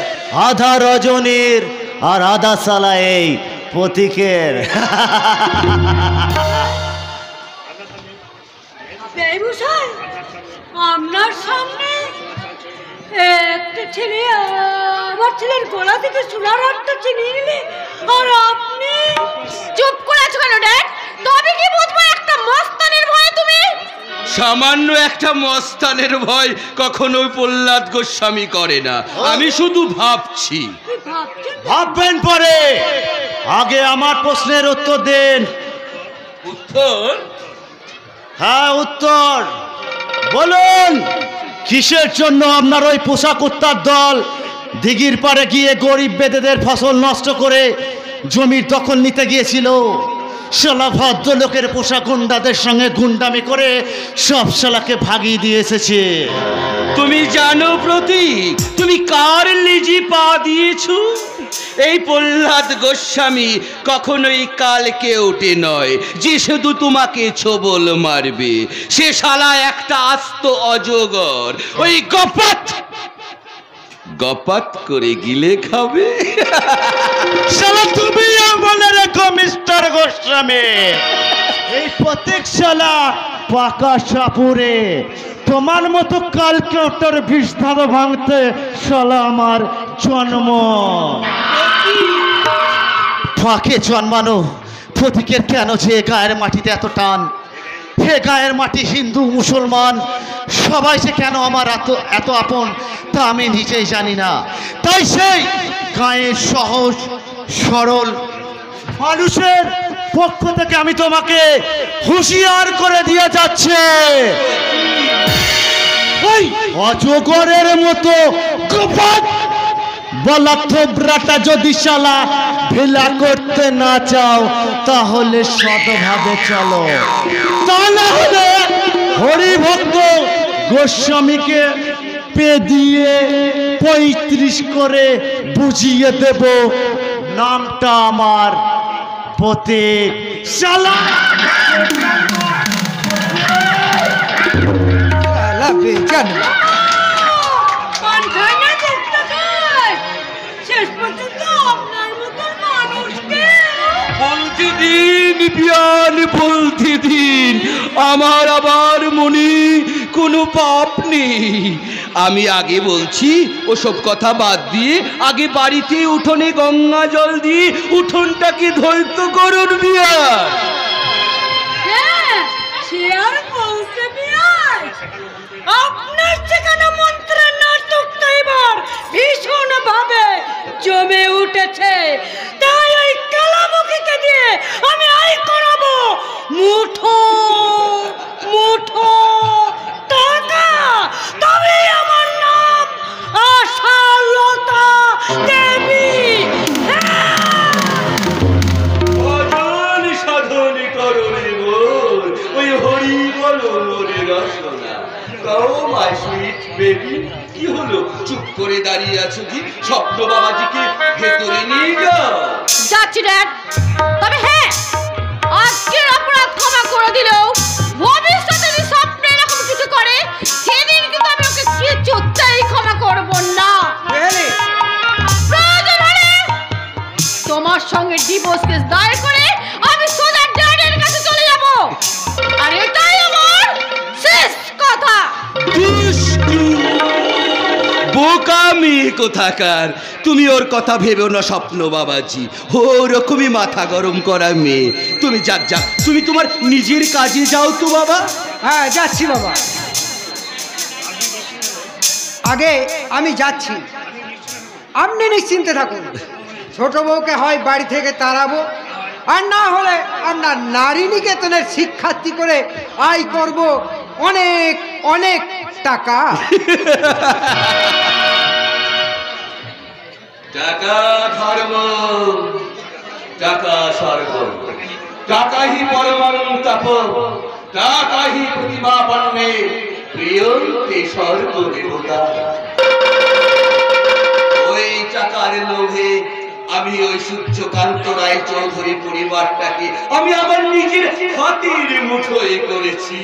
আধা রজনীর আর আধা সালা এই প্রতীকের।
আপনার সামনে একটা ছেলে আমার ছেলের গলা থেকে সোনার হারটা ছিনিয়ে নিলে, আর আপনি চুপ করে আছো কেন ড্যাড? তবে কি বুঝবো একটা মস্তানের ভয়ে তুমি?
সামান্য একটা মস্তানের ভয় কখনো প্রহ্লাদ গোস্বামী করে না। আমি শুধু ভাবছি।
ভাববেন পরে, আগে আমার প্রশ্নের উত্তর দেন।
উত্তর?
হ্যাঁ উত্তর বলুন। কিসের জন্য আপনার ওই পোষা কুত্তার দল দিঘির পাড়ে গিয়ে গরিব বেদেদের ফসল নষ্ট করে জমির দখল নিতে গিয়েছিল? শালা ভদ্রলোকের পোষা গুন্ডাদের সঙ্গে গুন্ডামি করে সব শালাকে ভাগিয়ে দিয়ে এসেছে।
তুমি জানো প্রতীক, তুমি কার লিজি পা দিয়েছো? এই প্রহ্লাদ গোস্বামী কখনোই কালকে ওঠে নয় যে শুধু তোমাকে ছোবল মারবে। সে শালা একটা আস্ত অজগর, ওই গপাত গপাত করে গিলে খাবে।
শালা তুমি মনে রেখো মিস্টার গোস্বামী, এই প্রত্যেক শালা পাকা সাপুরে তোমার মতো কালকে ওটার বিষ্ঠার ভাঙতে শালা আমার জন্ম। ফাঁকে জন্মানো প্রতীকের কেন যে গায়ের মাটিতে এত টান? হে গায়ের মাটি হিন্দু মুসলমান সবাই যে কেন আমার এত আপন তা আমি নিজেই জানি না। তাই সেই গায়ের সহজ সরল মানুষের পক্ষ থেকে আমি তোমাকে হুঁশিয়ার করে দিয়ে যাচ্ছে, ওই অজগরের মতো বলা থোবরাটা যদি শালা ভেলা করতে না চাও তাহলে সতভাবে চলো, তা না হলে হরিভক্ত গোস্বামীকে পে দিয়ে 35 করে বুঝিয়ে দেব নামটা আমার প্রতীক। শালা
বলতে দিন আমার আবার মনে কোনো পাপ নেই। আমি আগে বলছি ওসব কথা বাদ দিয়ে আগে বাড়িতে উঠোনে গঙ্গা জল দিয়ে উঠোনটাকে ধৈর্য করুন বিয়া।
আপনার সেখানে মন্ত্রের নাটকটা এবার ভীষণ ভাবে জমে উঠেছে, তাই ওই কালামুখীকে দিয়ে আমি আই করাবো মুঠো মুঠো টাকা। তবে আমার নাম আশালতা দেবী।
ভজন সাধন করবে মোর ওই হরি বলো মোরে রসনা। কাও মাই সুইট বেবি, কি হলো চুপ করে দাঁড়িয়ে আছো কি? স্বপ্ন বাবাজিকে ভেতরে নিয়ে যাও।
যাচ্ছি ড্যাড, তবে হ্যাঁ আজকের অপরাধ ক্ষমা করে দিলেও ভবিষ্যতে যদি স্বপ্নে এরকম কিছু করে সেদিন কিন্তু আমি ওকে কিছুতেই ক্ষমা করব না। প্রয়োজন হলে তোমার সঙ্গে ডিভোর্স কেস দায়ের করে আমি সোজা ড্যাডের কাছে চলে যাব, আর এটাই আমার শেষ কথা।
বোকামি কোথাকার, তুমি ওর কথা ভেবে না স্বপ্ন বাবাজি, ওরকমই মাথা গরম করা মেয়ে। তুমি যাক যাক, তুমি তোমার নিজের কাজে যাও তো বাবা।
হ্যাঁ যাচ্ছি বাবা, আগে আমি যাচ্ছি, আপনি নিশ্চিন্তে থাকুন। ছোট বউকে হয় বাড়ি থেকে তাড়াবো, আর না হলে আমরা নারী নিকেতনের শিক্ষার্থী করে আয় করব অনেক অনেক টাকা।
টাকা ধর্ম, টাকা স্বর্গ, টাকাহি পরমানন্দ তাপ, টাকাহি প্রতিমা পণ্যে প্রিয়ন্তে স্বর্গ দেবতা। ওই টাকার লোভে আমি ওই সূর্যকান্ত রায় চৌধুরী পরিবারটাকে আমি আমার নিজের হাতের মুঠোয় করেছি।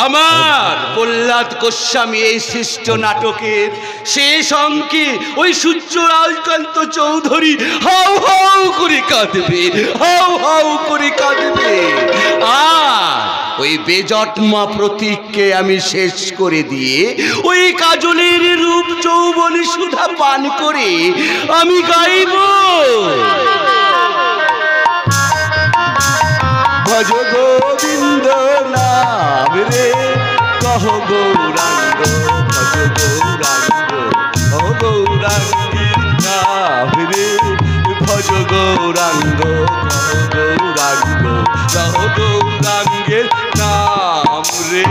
আমার প্রহ্লাদ গোস্বামী এই সৃষ্ট নাটকের শেষ অঙ্কে ওই সূর্যরাজকান্ত চৌধুরী হাউ হাউ করে কাঁদবে, হাউ হাউ করে কাঁদবে। আর ওই বেজন্মা প্রতীককে আমি শেষ করে দিয়ে ওই কাজলের রূপ যৌবন সুধা পান করে আমি গাইব ভজ গোবিন্দ নাম রে, কহ গৌরাঙ্গ ভজ গৌরাঙ্গ, কহ গৌরাঙ্গীর নাম রে, ভজ গৌরাঙ্গ কহ গৌরাঙ্গ, কহ গৌরাঙ্গের নাম রে।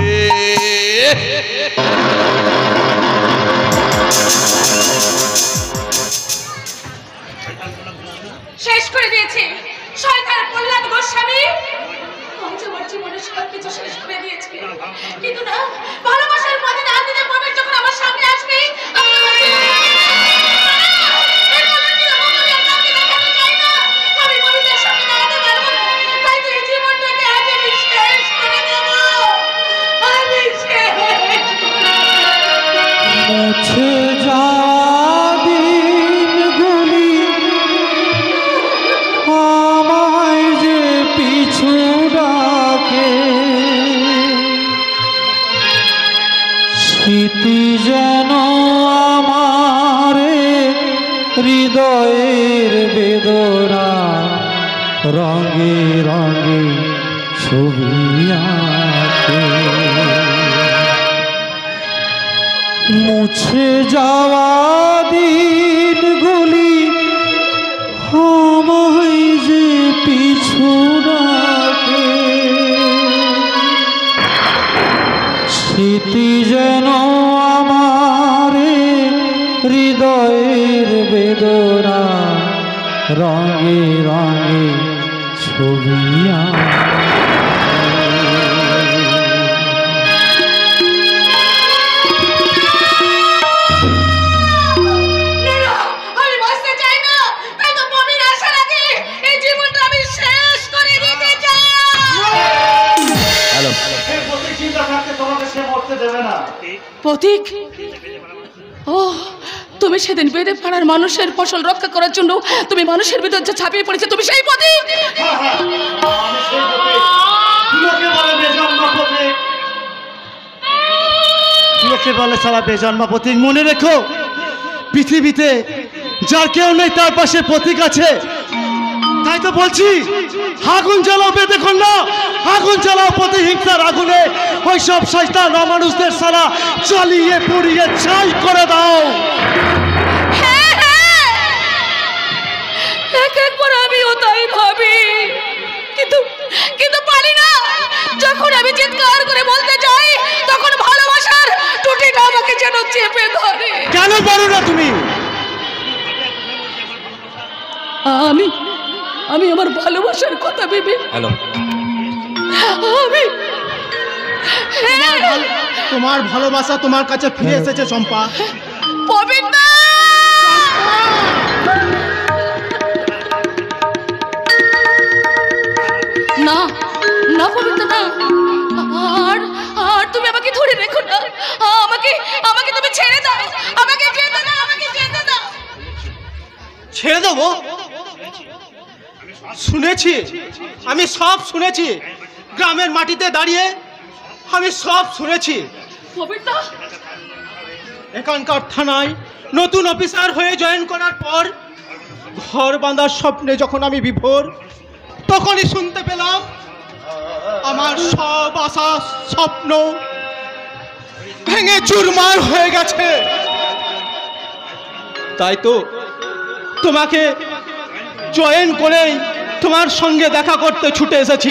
শেষ করে দিয়েছে শয়তান প্রহ্লাদ গোস্বামী। আমার জীবনে সবকিছু শেষ করে দিয়েছে, কিন্তু না, ভালোবাসার পথে না দিতে পারবে যখন আমার সামনে আসবে। আমি পবিত্রের সামনে দাঁড়াতে পারবো না, তাই তো এই জীবনটাকে আজ আমি শেষ করে দেব। আমি শেষ করে দেব।
মুছে যাওয়া দিনগুলি আমায় যে পিছু ডাকে, স্মৃতি যেন আমারে হৃদয়ের বেদনা রঙে রঙে ছবি আঁকে। মুছে যাওয়া দিনগুলি আমায় যে পিছু ডাকে, স্মৃতি যেন আমারে হৃদয়ের বেদনা রঙে রঙে ছবি আঁকে।
প্রতীক, ও তুমি সেদিন বেদে পাড়ার মানুষের ফসল রক্ষা করার জন্য তুমি মানুষের ভিতর যে ছাপিয়ে পড়েছে, তুমি সেই প্রতীক।
লোকে বলে সারা বেজন্মা প্রতীক। মনে রেখো, পৃথিবীতে যার কেউ নেই তার পাশে প্রতীক আছে। তাই তো বলছি, আগুন জ্বালাও বেদে কন্যা, আগুন জ্বালাও প্রতিহিংসার আগুনে, ওই সব শয়তান অমানুষদের সারা জ্বালিয়ে পুড়িয়ে ছাই করে দাও।
এক একবার আমিও তাই ভাবি, কিন্তু কিন্তু পারি না। যখন আমি চিৎকার করে বলতে যাই, তখন ভালোবাসার টুটিটা আমাকে যেন চেপে ধরে।
কেন পারো না তুমি?
আমি আমার ভালোবাসার কথা ভেবে আমি
তোমার ভালোবাসা তোমার কাছে ফিরে এসেছে চম্পা।
পবিত্রা, না না পবিত্রা, না, আর তুমি আমাকে ধরে রেখো না। আমাকে তুমি ছেড়ে দাও, আমাকে যেতে দাও, আমাকে যেতে দাও।
ছেড়ে দেবো? শুনেছি, আমি সব শুনেছি। গ্রামের মাটিতে দাঁড়িয়ে আমি সব শুনেছি।
পবিত্রা,
এখানকার থানায় নতুন অফিসার হয়ে জয়েন করার পর ঘর বাঁধার স্বপ্নে যখন আমি বিভোর, তখনই শুনতে পেলাম আমার সব আশা স্বপ্ন ভেঙে চুরমার হয়ে গেছে। তাই তো তোমাকে জয়েন করেই তোমার সঙ্গে দেখা করতে ছুটে এসেছি।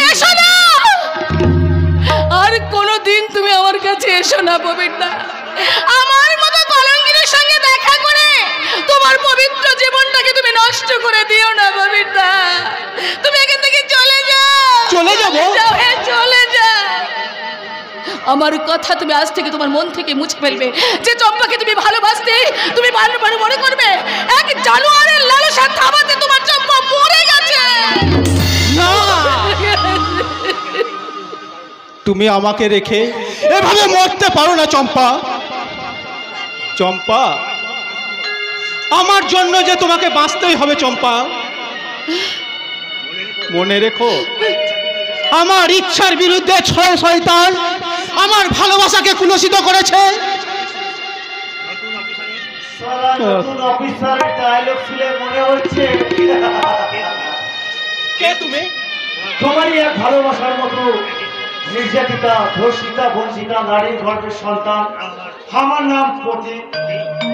আর কোনোদিন তুমি আমার কাছে এসো না পবিত্রা। আমার মতো কলঙ্কিনীর সঙ্গে দেখা করে তোমার পবিত্র জীবনটাকে তুমি নষ্ট করে দিও না পবিত্রা। তুমি এখান থেকে চলে যাও।
চলে যাবো?
চলে যাও। আমার কথা তুমি আজ থেকে তোমার মন থেকে মুছে ফেলবে। যে চম্পাকে তুমি ভালোবাসতে, তুমি বারবার মনে করবে এক জানোয়ারের লালসা থামাতে তোমার চম্পা মরে গেছে।
তুমি আমাকে রেখে
এভাবে মরতে পারো না চম্পা। চম্পা, আমার জন্য যে তোমাকে বাঁচতেই হবে চম্পা। মনে রেখো, আমার ইচ্ছার বিরুদ্ধে ছয় শয়তান আমার ভালোবাসাকে কুলসিত করেছে। কে তুমি?
তোমারই এক ভালোবাসার মতো নির্যাতিতা, ধর্ষিতা, বঞ্চিতা নারীর গর্ভের সন্তান। আমার নাম প্রতীক।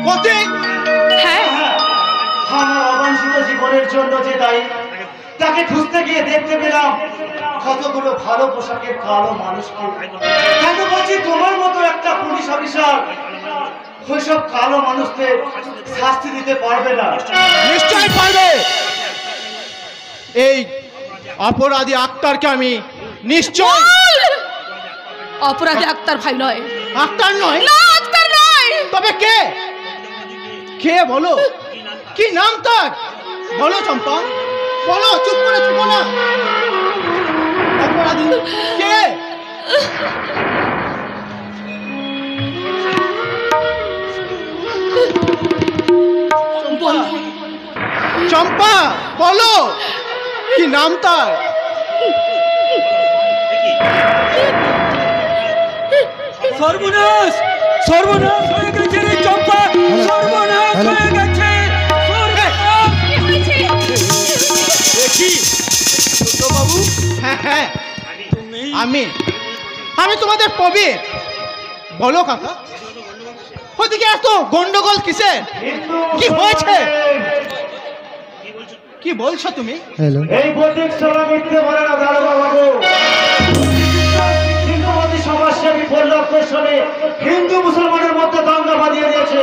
প্রতীক?
হ্যাঁ,
আমার অবাঞ্ছিত জীবনের জন্য যে দায়ী, তাকে খুঁজতে গিয়ে দেখতে পেলাম কতগুলো ভালো পোশাকের কালো মানুষকে। কেন বলছি, তোমার মতো একটা পুলিশ অফিসার ওইসব কালো মানুষদের শাস্তি দিতে পারবে না।
নিশ্চয় পারবে। এই অপরাধী আক্তারকে আমি নিশ্চয়।
অপরাধী আক্তার ভাই নয়।
আক্তার নয়?
না, আক্তার নয়।
তবে কে? কে বলো, কি নাম তার? বলো চম্পা, বলো, চুপ করে থাকো না। অপরাধী কে? চম্পা, বলো, কি নাম তার?
সর্বনাশ, সর্বনাশ হয়ে গেছে রে চম্পা, সর্বনাশ হয়ে গেছে। দেখি বাবু।
হ্যাঁ হ্যাঁ, আমি তোমাদের প্রবীর। বলো কাকা, ওদিকে এত গন্ডগোল কিসের? কি হয়েছে? কি বলছো তুমি?
এই প্রতীক সভা মিথ্যে বলে না দারোগা বাবু। হিন্দুবাদী সমাজসেবী পরিলক্ষের সঙ্গে হিন্দু মুসলমানের মধ্যে দাঙ্গা বাঁধিয়ে দিয়েছে।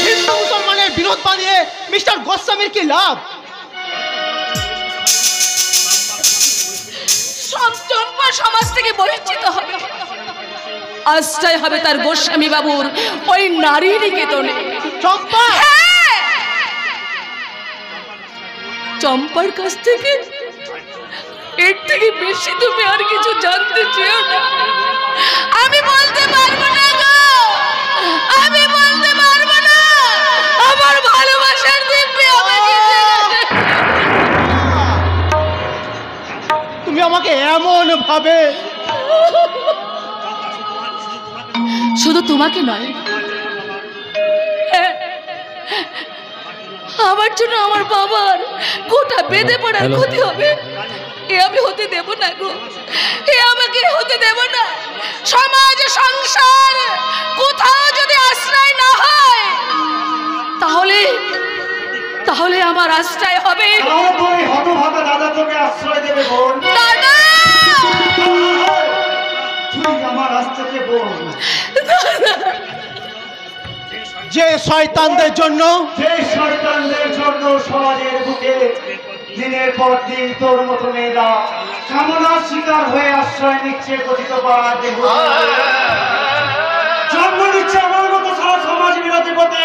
হিন্দু মুসলমানের বিরোধ বাঁধিয়ে মিস্টার গোস্বামীর কি লাভ?
চম্পা সমাজ থেকে বহিষ্কৃত হবে, আশ্রয় হবে তার গোস্বামী বাবুর ওই নারী নিকেতনে।
চম্পা,
চম্পার কাছ থেকে এর থেকে বেশি তুমি আর কিছু জানতে চেও না। আমি বলতে পারবো না গো, আমি বলতে পারবো না। আমার ভালোবাসার দিব্যি আমাকে
তুমি আমাকে এমন ভাবে।
শুধু তোমাকে নয়, আমার জন্য আমার বাবার গোটা বেঁধে পড়ার ক্ষতি হবে। এ আমি হতে দেব না গো, এ আমাকে হতে দেব না। সমাজ সংসার কোথাও যদি আশ্রয় না হয়, তাহলে তাহলে আমার আশ্রয় হবে।
তুই হতভাগা দাদা তোকে আশ্রয় দেবে বোন।
দাদা,
তুই আমার আশ্রয় বোন।
যে শয়তানদের জন্য
সমাজের বুকে দিনের পর দিন তোর মতো মেয়েরা কামনার শিকার হয়ে আশ্রয় নিচ্ছে কথিত পাড়ার দেহ, জন্ম নিচ্ছে আমার মতো সারা সমাজ বিরোধী পথে।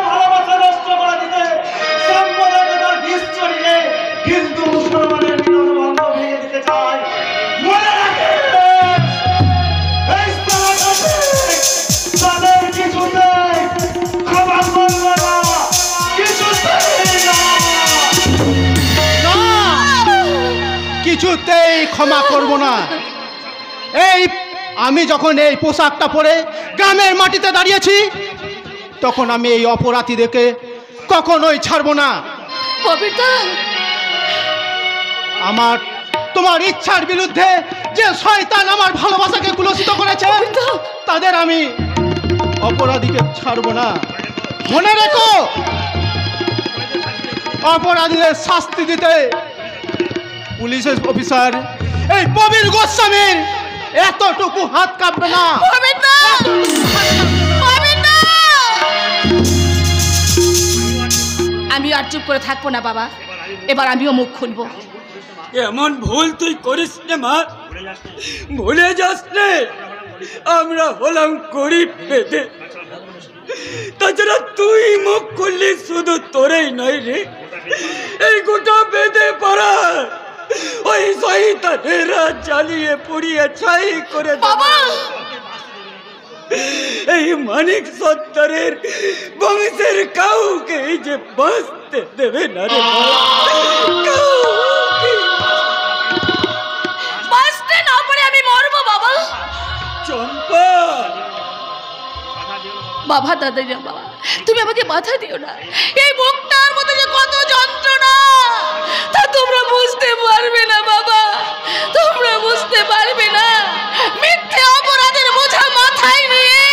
ভালোবাসা নষ্ট করে দিতে সম্পদের বিষ চড়িয়ে হিন্দু মুসলমানের মিলন বন্ধ ভেঙে দিতে চায়। মনে রাখে
কিছুতেই ক্ষমা করব না। এই আমি যখন এই পোশাকটা পরে গ্রামের মাটিতে দাঁড়িয়েছি, তখন আমি এই অপরাধীদেরকে কখনোই ছাড়ব না। আমার তোমার ইচ্ছার বিরুদ্ধে যে শয়তান আমার ভালোবাসাকে কুলসিত করেছে, তাদের আমি অপরাধীকে ছাড়ব না। মনে রেখো, অপরাধীদের শাস্তি দিতে পুলিশ অফিসার এই প্রবীর গোস্বামীর এতটুকু হাত কাঁপবে না।
আমি আর চুপ করে থাকবো না বাবা, এবার আমিও মুখ খুলবো।
এমন ভুল তুই করিস না মা, ভুলে যাস না আমরা হলাম গরিব পেটে। তাছাড়া তুই মুখ খুললি শুধু তোরেই নয় রে, এই গোটা বেঁধে পড়া ওই শয়তানেরা জ্বালিয়ে পুড়িয়ে ছাই করে
বাবা
এই মানিক সত্তরের বংশের কাউকে যে বাঁচতে দেবে না রে
বাঁচতে না পারে আমি মরবো বাবা।
চম্পা
বাবা দাদা বাবা তুমি আমাকে বাধা দিও না। এই বুকটার মধ্যে যে কত যন্ত্রণা তা তোমরা বুঝতে পারবে না বাবা, তোমরা বুঝতে পারবে না। মিথ্যে অপরাধের বোঝা মাথায় নিয়ে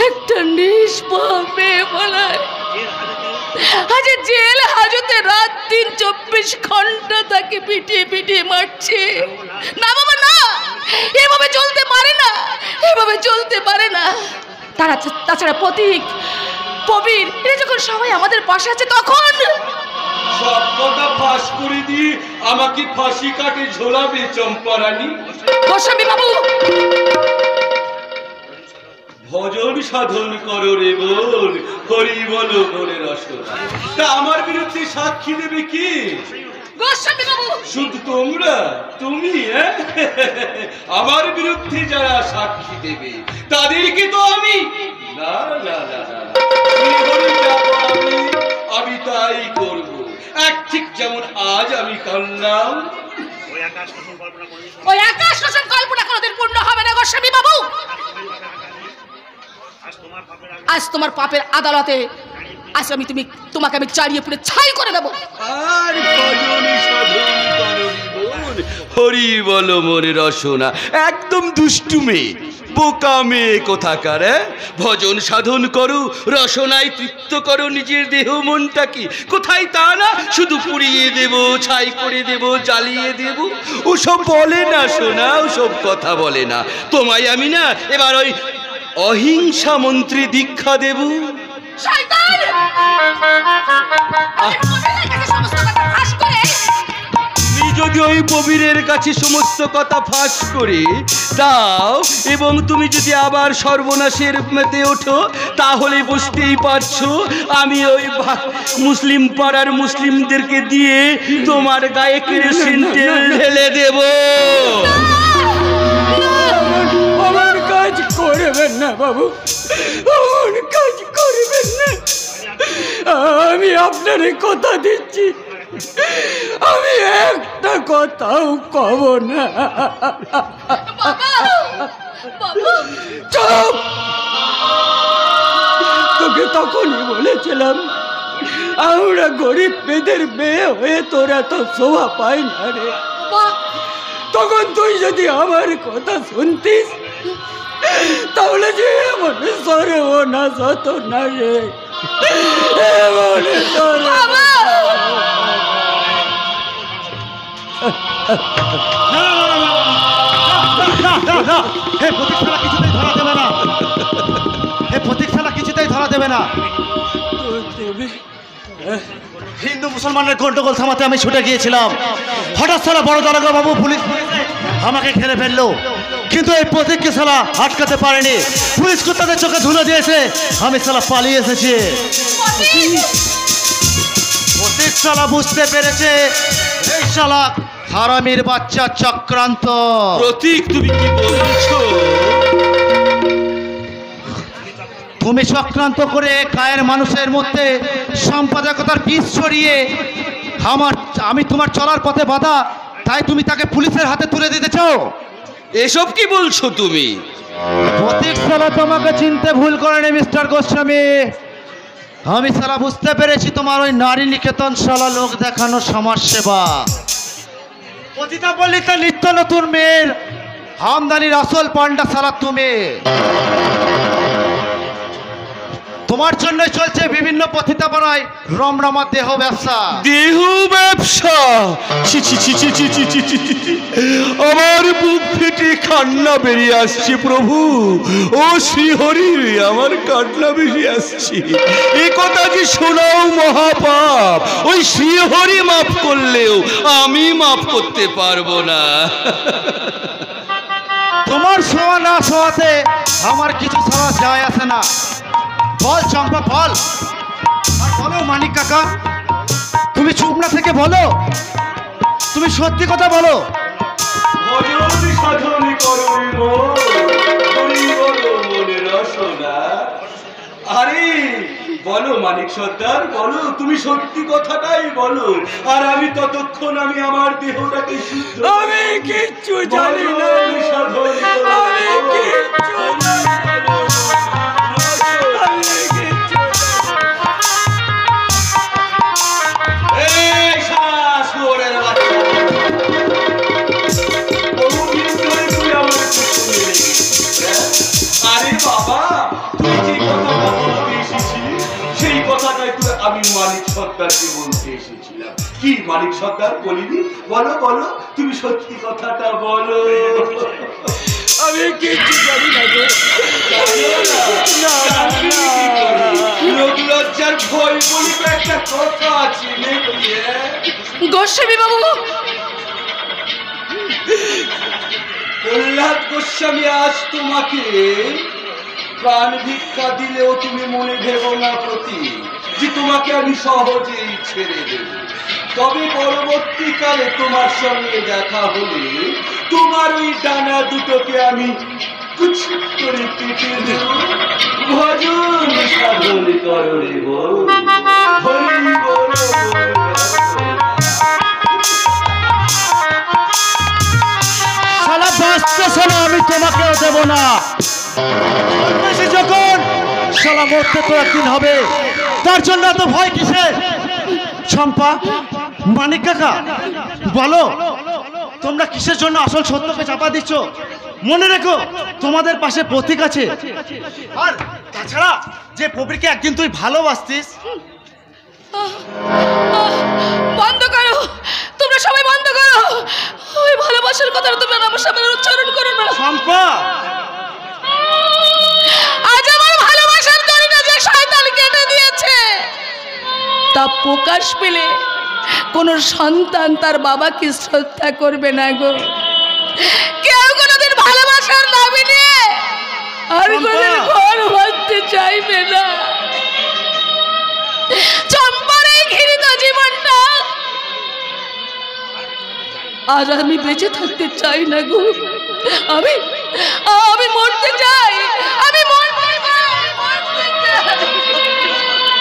একটা নিষ্পাপ মেয়ে বলায় আজ জেল হাজতে রাত দিন 24 ঘন্টা তাকে পিটিয়ে পিটিয়ে মারছে। না বাবা না, এভাবে চলতে পারে না, এভাবে চলতে পারে না। তাছাড়া প্রতীক প্রবীর এরা যখন সবাই আমাদের পাশে আছে তখন
সব কথা ফাঁস করে দিয়ে আমাকে ফাঁসি কাটে ঝোলাবে চম্পারানী।
গোস্বামী বাবু
ভজন সাধন করো রে বোন, হরি বলো বলে রসনা। তা আমার বিরুদ্ধে সাক্ষী দেবে কি?
গোস্বামী বাবু
শুধু তোমরা, তুমি আমার বিরুদ্ধে যারা সাক্ষী দেবে তাদেরকে তো আমি না না না না আমি তাই করব। এক ঠিক যেমন আজ আমি কান্নাম,
ওই আকাশ রোশন কল্পনা কোনোদিন পূর্ণ হবে না গোস্বামী বাবু। আজ তোমার পাপের আদালতে আজ তোমাকে আমি চাড়িয়ে পুড়ে ছাই করে দেবো।
আর ভজন সাধন করো বোন, হরি বলো মনে রসনা। একদম দুষ্টু মেয়ে, বোকা মেয়ে কোথাকার। ভজন সাধন করো, রসনায় তৃপ্ত করো নিজের দেহ মনটাকে। কোথায় তা না, শুধু পুড়িয়ে দেব, ছাই করে দেব, জ্বালিয়ে দেব, ওসব বলে না সোনা, ওসব কথা বলে না। তোমায় আমি না এবার ওই অহিংসা মন্ত্রী দীক্ষা দেব।
শয়তান!
তুমি যদি ওই প্রবীরের কাছে সমস্ত কথা ফাঁস করে দাও এবং তুমি যদি আবার সর্বনাশের মেতে ওঠো, তাহলে বুঝতেই পারছো আমি ওই মুসলিম পাড়ার মুসলিমদেরকে দিয়ে তোমার গায়ে কেরোসিন তেল ঢেলে দেব।
আমার কাজ করবেন না বাবু, আমার কাজ করবেন না। আমি আপনার কথা দিচ্ছি, আমি একটা কথাও কব না। চুপ! তোকে তখনই বলেছিলাম আমরা গরিব মেয়েদের মেয়ে হয়ে তোর এত শোভা পাই না রে। তখন তুই যদি আমার কথা শুনতিস তাহলে যে এমন সর্বনাশ হতো না রে, এমন
কিছুতেই ধরা দেবে না। হিন্দু মুসলমানের গন্ডগোল থামাতে আমি ছুটে গিয়েছিলাম, হঠাৎ সালা বড় দারোগা বাবু পুলিশ আমাকে ঘিরে ফেললো, কিন্তু এই প্রতীককে সালা আটকাতে পারেনি। পুলিশ তাদের চোখে ধুলো দিয়েছে, আমি সালা পালিয়ে এসেছি। প্রতীক সালা বুঝতে পেরেছে এই সালা হারামির বাচ্চা চক্রান্ত।
প্রতীক তুমি কি বলছো?
তুমি চক্রান্ত করে গায়ের মানুষের মধ্যে সাম্প্রদায়িকতার বীজ ছড়িয়ে আমি তোমার চলার পথে বাধা, তাই তুমি তাকে পুলিশের হাতে তুলে দিতে চাও।
এসব কি বলছো তুমি?
প্রতীক সালা তোমাকে চিনতে ভুল করেনি মিস্টার গোস্বামী। আমি সালা বুঝতে পেরেছি তোমার ওই নারী নিকেতন সালা লোক দেখানো সমাজ সেবা পতিতা বলিতে নিত্য নতুন মেয়ের আমদানির আসল পান্ডা সালা তুমি। তোমার জন্য চলছে বিভিন্ন পতিতাপাড়ায় রমরমা দেহ ব্যবসা।
দেহ ব্যবসা? আমার বুক ফেটে কান্না বেরিয়ে আসছে প্রভু। ও শ্রীহরি, আমার কান্না বেরিয়ে আসছে। এ কথা যে শোনাও মহাপাপ। ওই শ্রীহরি মাফ করলেও আমি মাফ করতে পারবো না।
তোমার শোয়া না শোয়াতে আমার কিছু ছাড়া যায় আসে না। বল চম্পা বল, আর বলো মানিক কাকা, ভাবনা থেকে বলো, তুমি সত্যি কথা বলো।
আরে বলো মানিক সর্দার, বলো তুমি সত্যি কথাটাই বলো। আর আমি ততক্ষণ আমি আমার দেহটাকে শুদ্ধ।
আমি কিচ্ছু জানি না, আমি কিচ্ছু জানি না।
আরে বাবা, তুই যে কথাটা বলতে এসেছিস সেই কথাটাই তো আমি মানিক সর্দারকে বলতে এসেছিলাম। কি মানিক সর্দার বলিনি? বলো বলো, তুমি সত্যি কথাটা বলো।
আমি কিচ্ছু জানি না গো।
লোক লজ্জার ভয় বলি তো একটা কথা আছে নাকি?
গোস্বামী বাবু,
প্রহ্লাদ গোস্বামী আজ তোমাকে প্রাণ ভিক্ষা দিলেও তুমি মনে ভেবো না প্রতি যে তোমাকে আমি সহজেই ছেড়ে দেব। তবে পরবর্তীকালে তোমার সঙ্গে দেখা হলে তোমার ওই ডানা দুটোকে আমি কুচ করে কেটে দেব। ভজন সাধন করো রে বল, হরি বল।
শালা বাঁচতেছ না, আমি তোমাকেও দেব না। যখন শালা মরতে তো একদিন হবে, তার জন্য এত ভয় কিসের? চম্পা, মানিক কাকা, বলো তোমরা কিসের জন্য আসল সত্যকে চাপা দিচ্ছ? মনে রেখো তোমাদের পাশে প্রতীক আছে। আর তাছাড়া যে প্রবীরকে একদিন তুই ভালোবাসতিস।
বন্ধ করো, তোমরা সবাই বন্ধ করো। ওই ভালোবাসার কথাটা তোমরা আমার সামনে উচ্চারণ করো না।
চম্পা,
আজ আমার ভালোবাসার দড়িটা যে শয়তান কেটে দিয়েছে, তা প্রকাশ পেলে কোন সন্তান তার বাবাকে শ্রদ্ধা করবে না গো। কেউ কোনোদিন ভালোবাসার দাবি নিয়ে আর কোনোদিন ঘর বাঁধতে চাইবে না। চম্পার এই ঘৃণিত জীবনটা আর আমি বেঁচে থাকতে চাই না গো। আমি মরতে চাই, আমি মরতে চাই।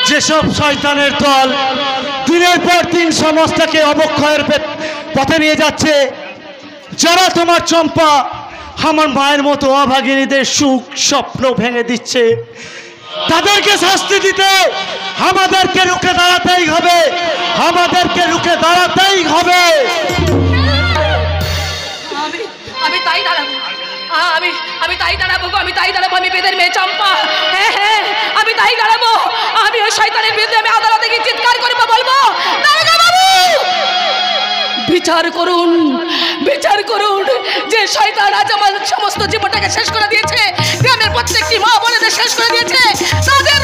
যেসব শয়তানের দল দিনের পর দিন সমাজটাকে অবক্ষয়ের পথে নিয়ে যাচ্ছে, যারা তোমার চম্পা আমার মায়ের মতো অভাগিনীদের সুখ স্বপ্ন ভেঙে দিচ্ছে, তাদেরকে শাস্তি দিতে আমাদেরকে রুখে দাঁড়াতেই হবে, আমাদেরকে রুখে দাঁড়াতেই হবে।
আমি তাই দাঁড়াবো, আমি তাই দাঁড়াবো গো, আমি তাই দাঁড়াবো। আমি বেদের মেয়ে চম্পা, হ্যাঁ হ্যাঁ, আমি তাই দাঁড়াবো। আমি ওই শয়তানের বিরুদ্ধে আমি আদালতে গিয়ে চিৎকার করবো, বলবো দারোগা বাবু বিচার করুন, বিচার করুন। যে শয়তান আজ আমার সমস্ত জীবনটাকে শেষ করে দিয়েছে, গ্রামের প্রত্যেকটি মা বোনেদের শেষ করে দিয়েছে, তাদের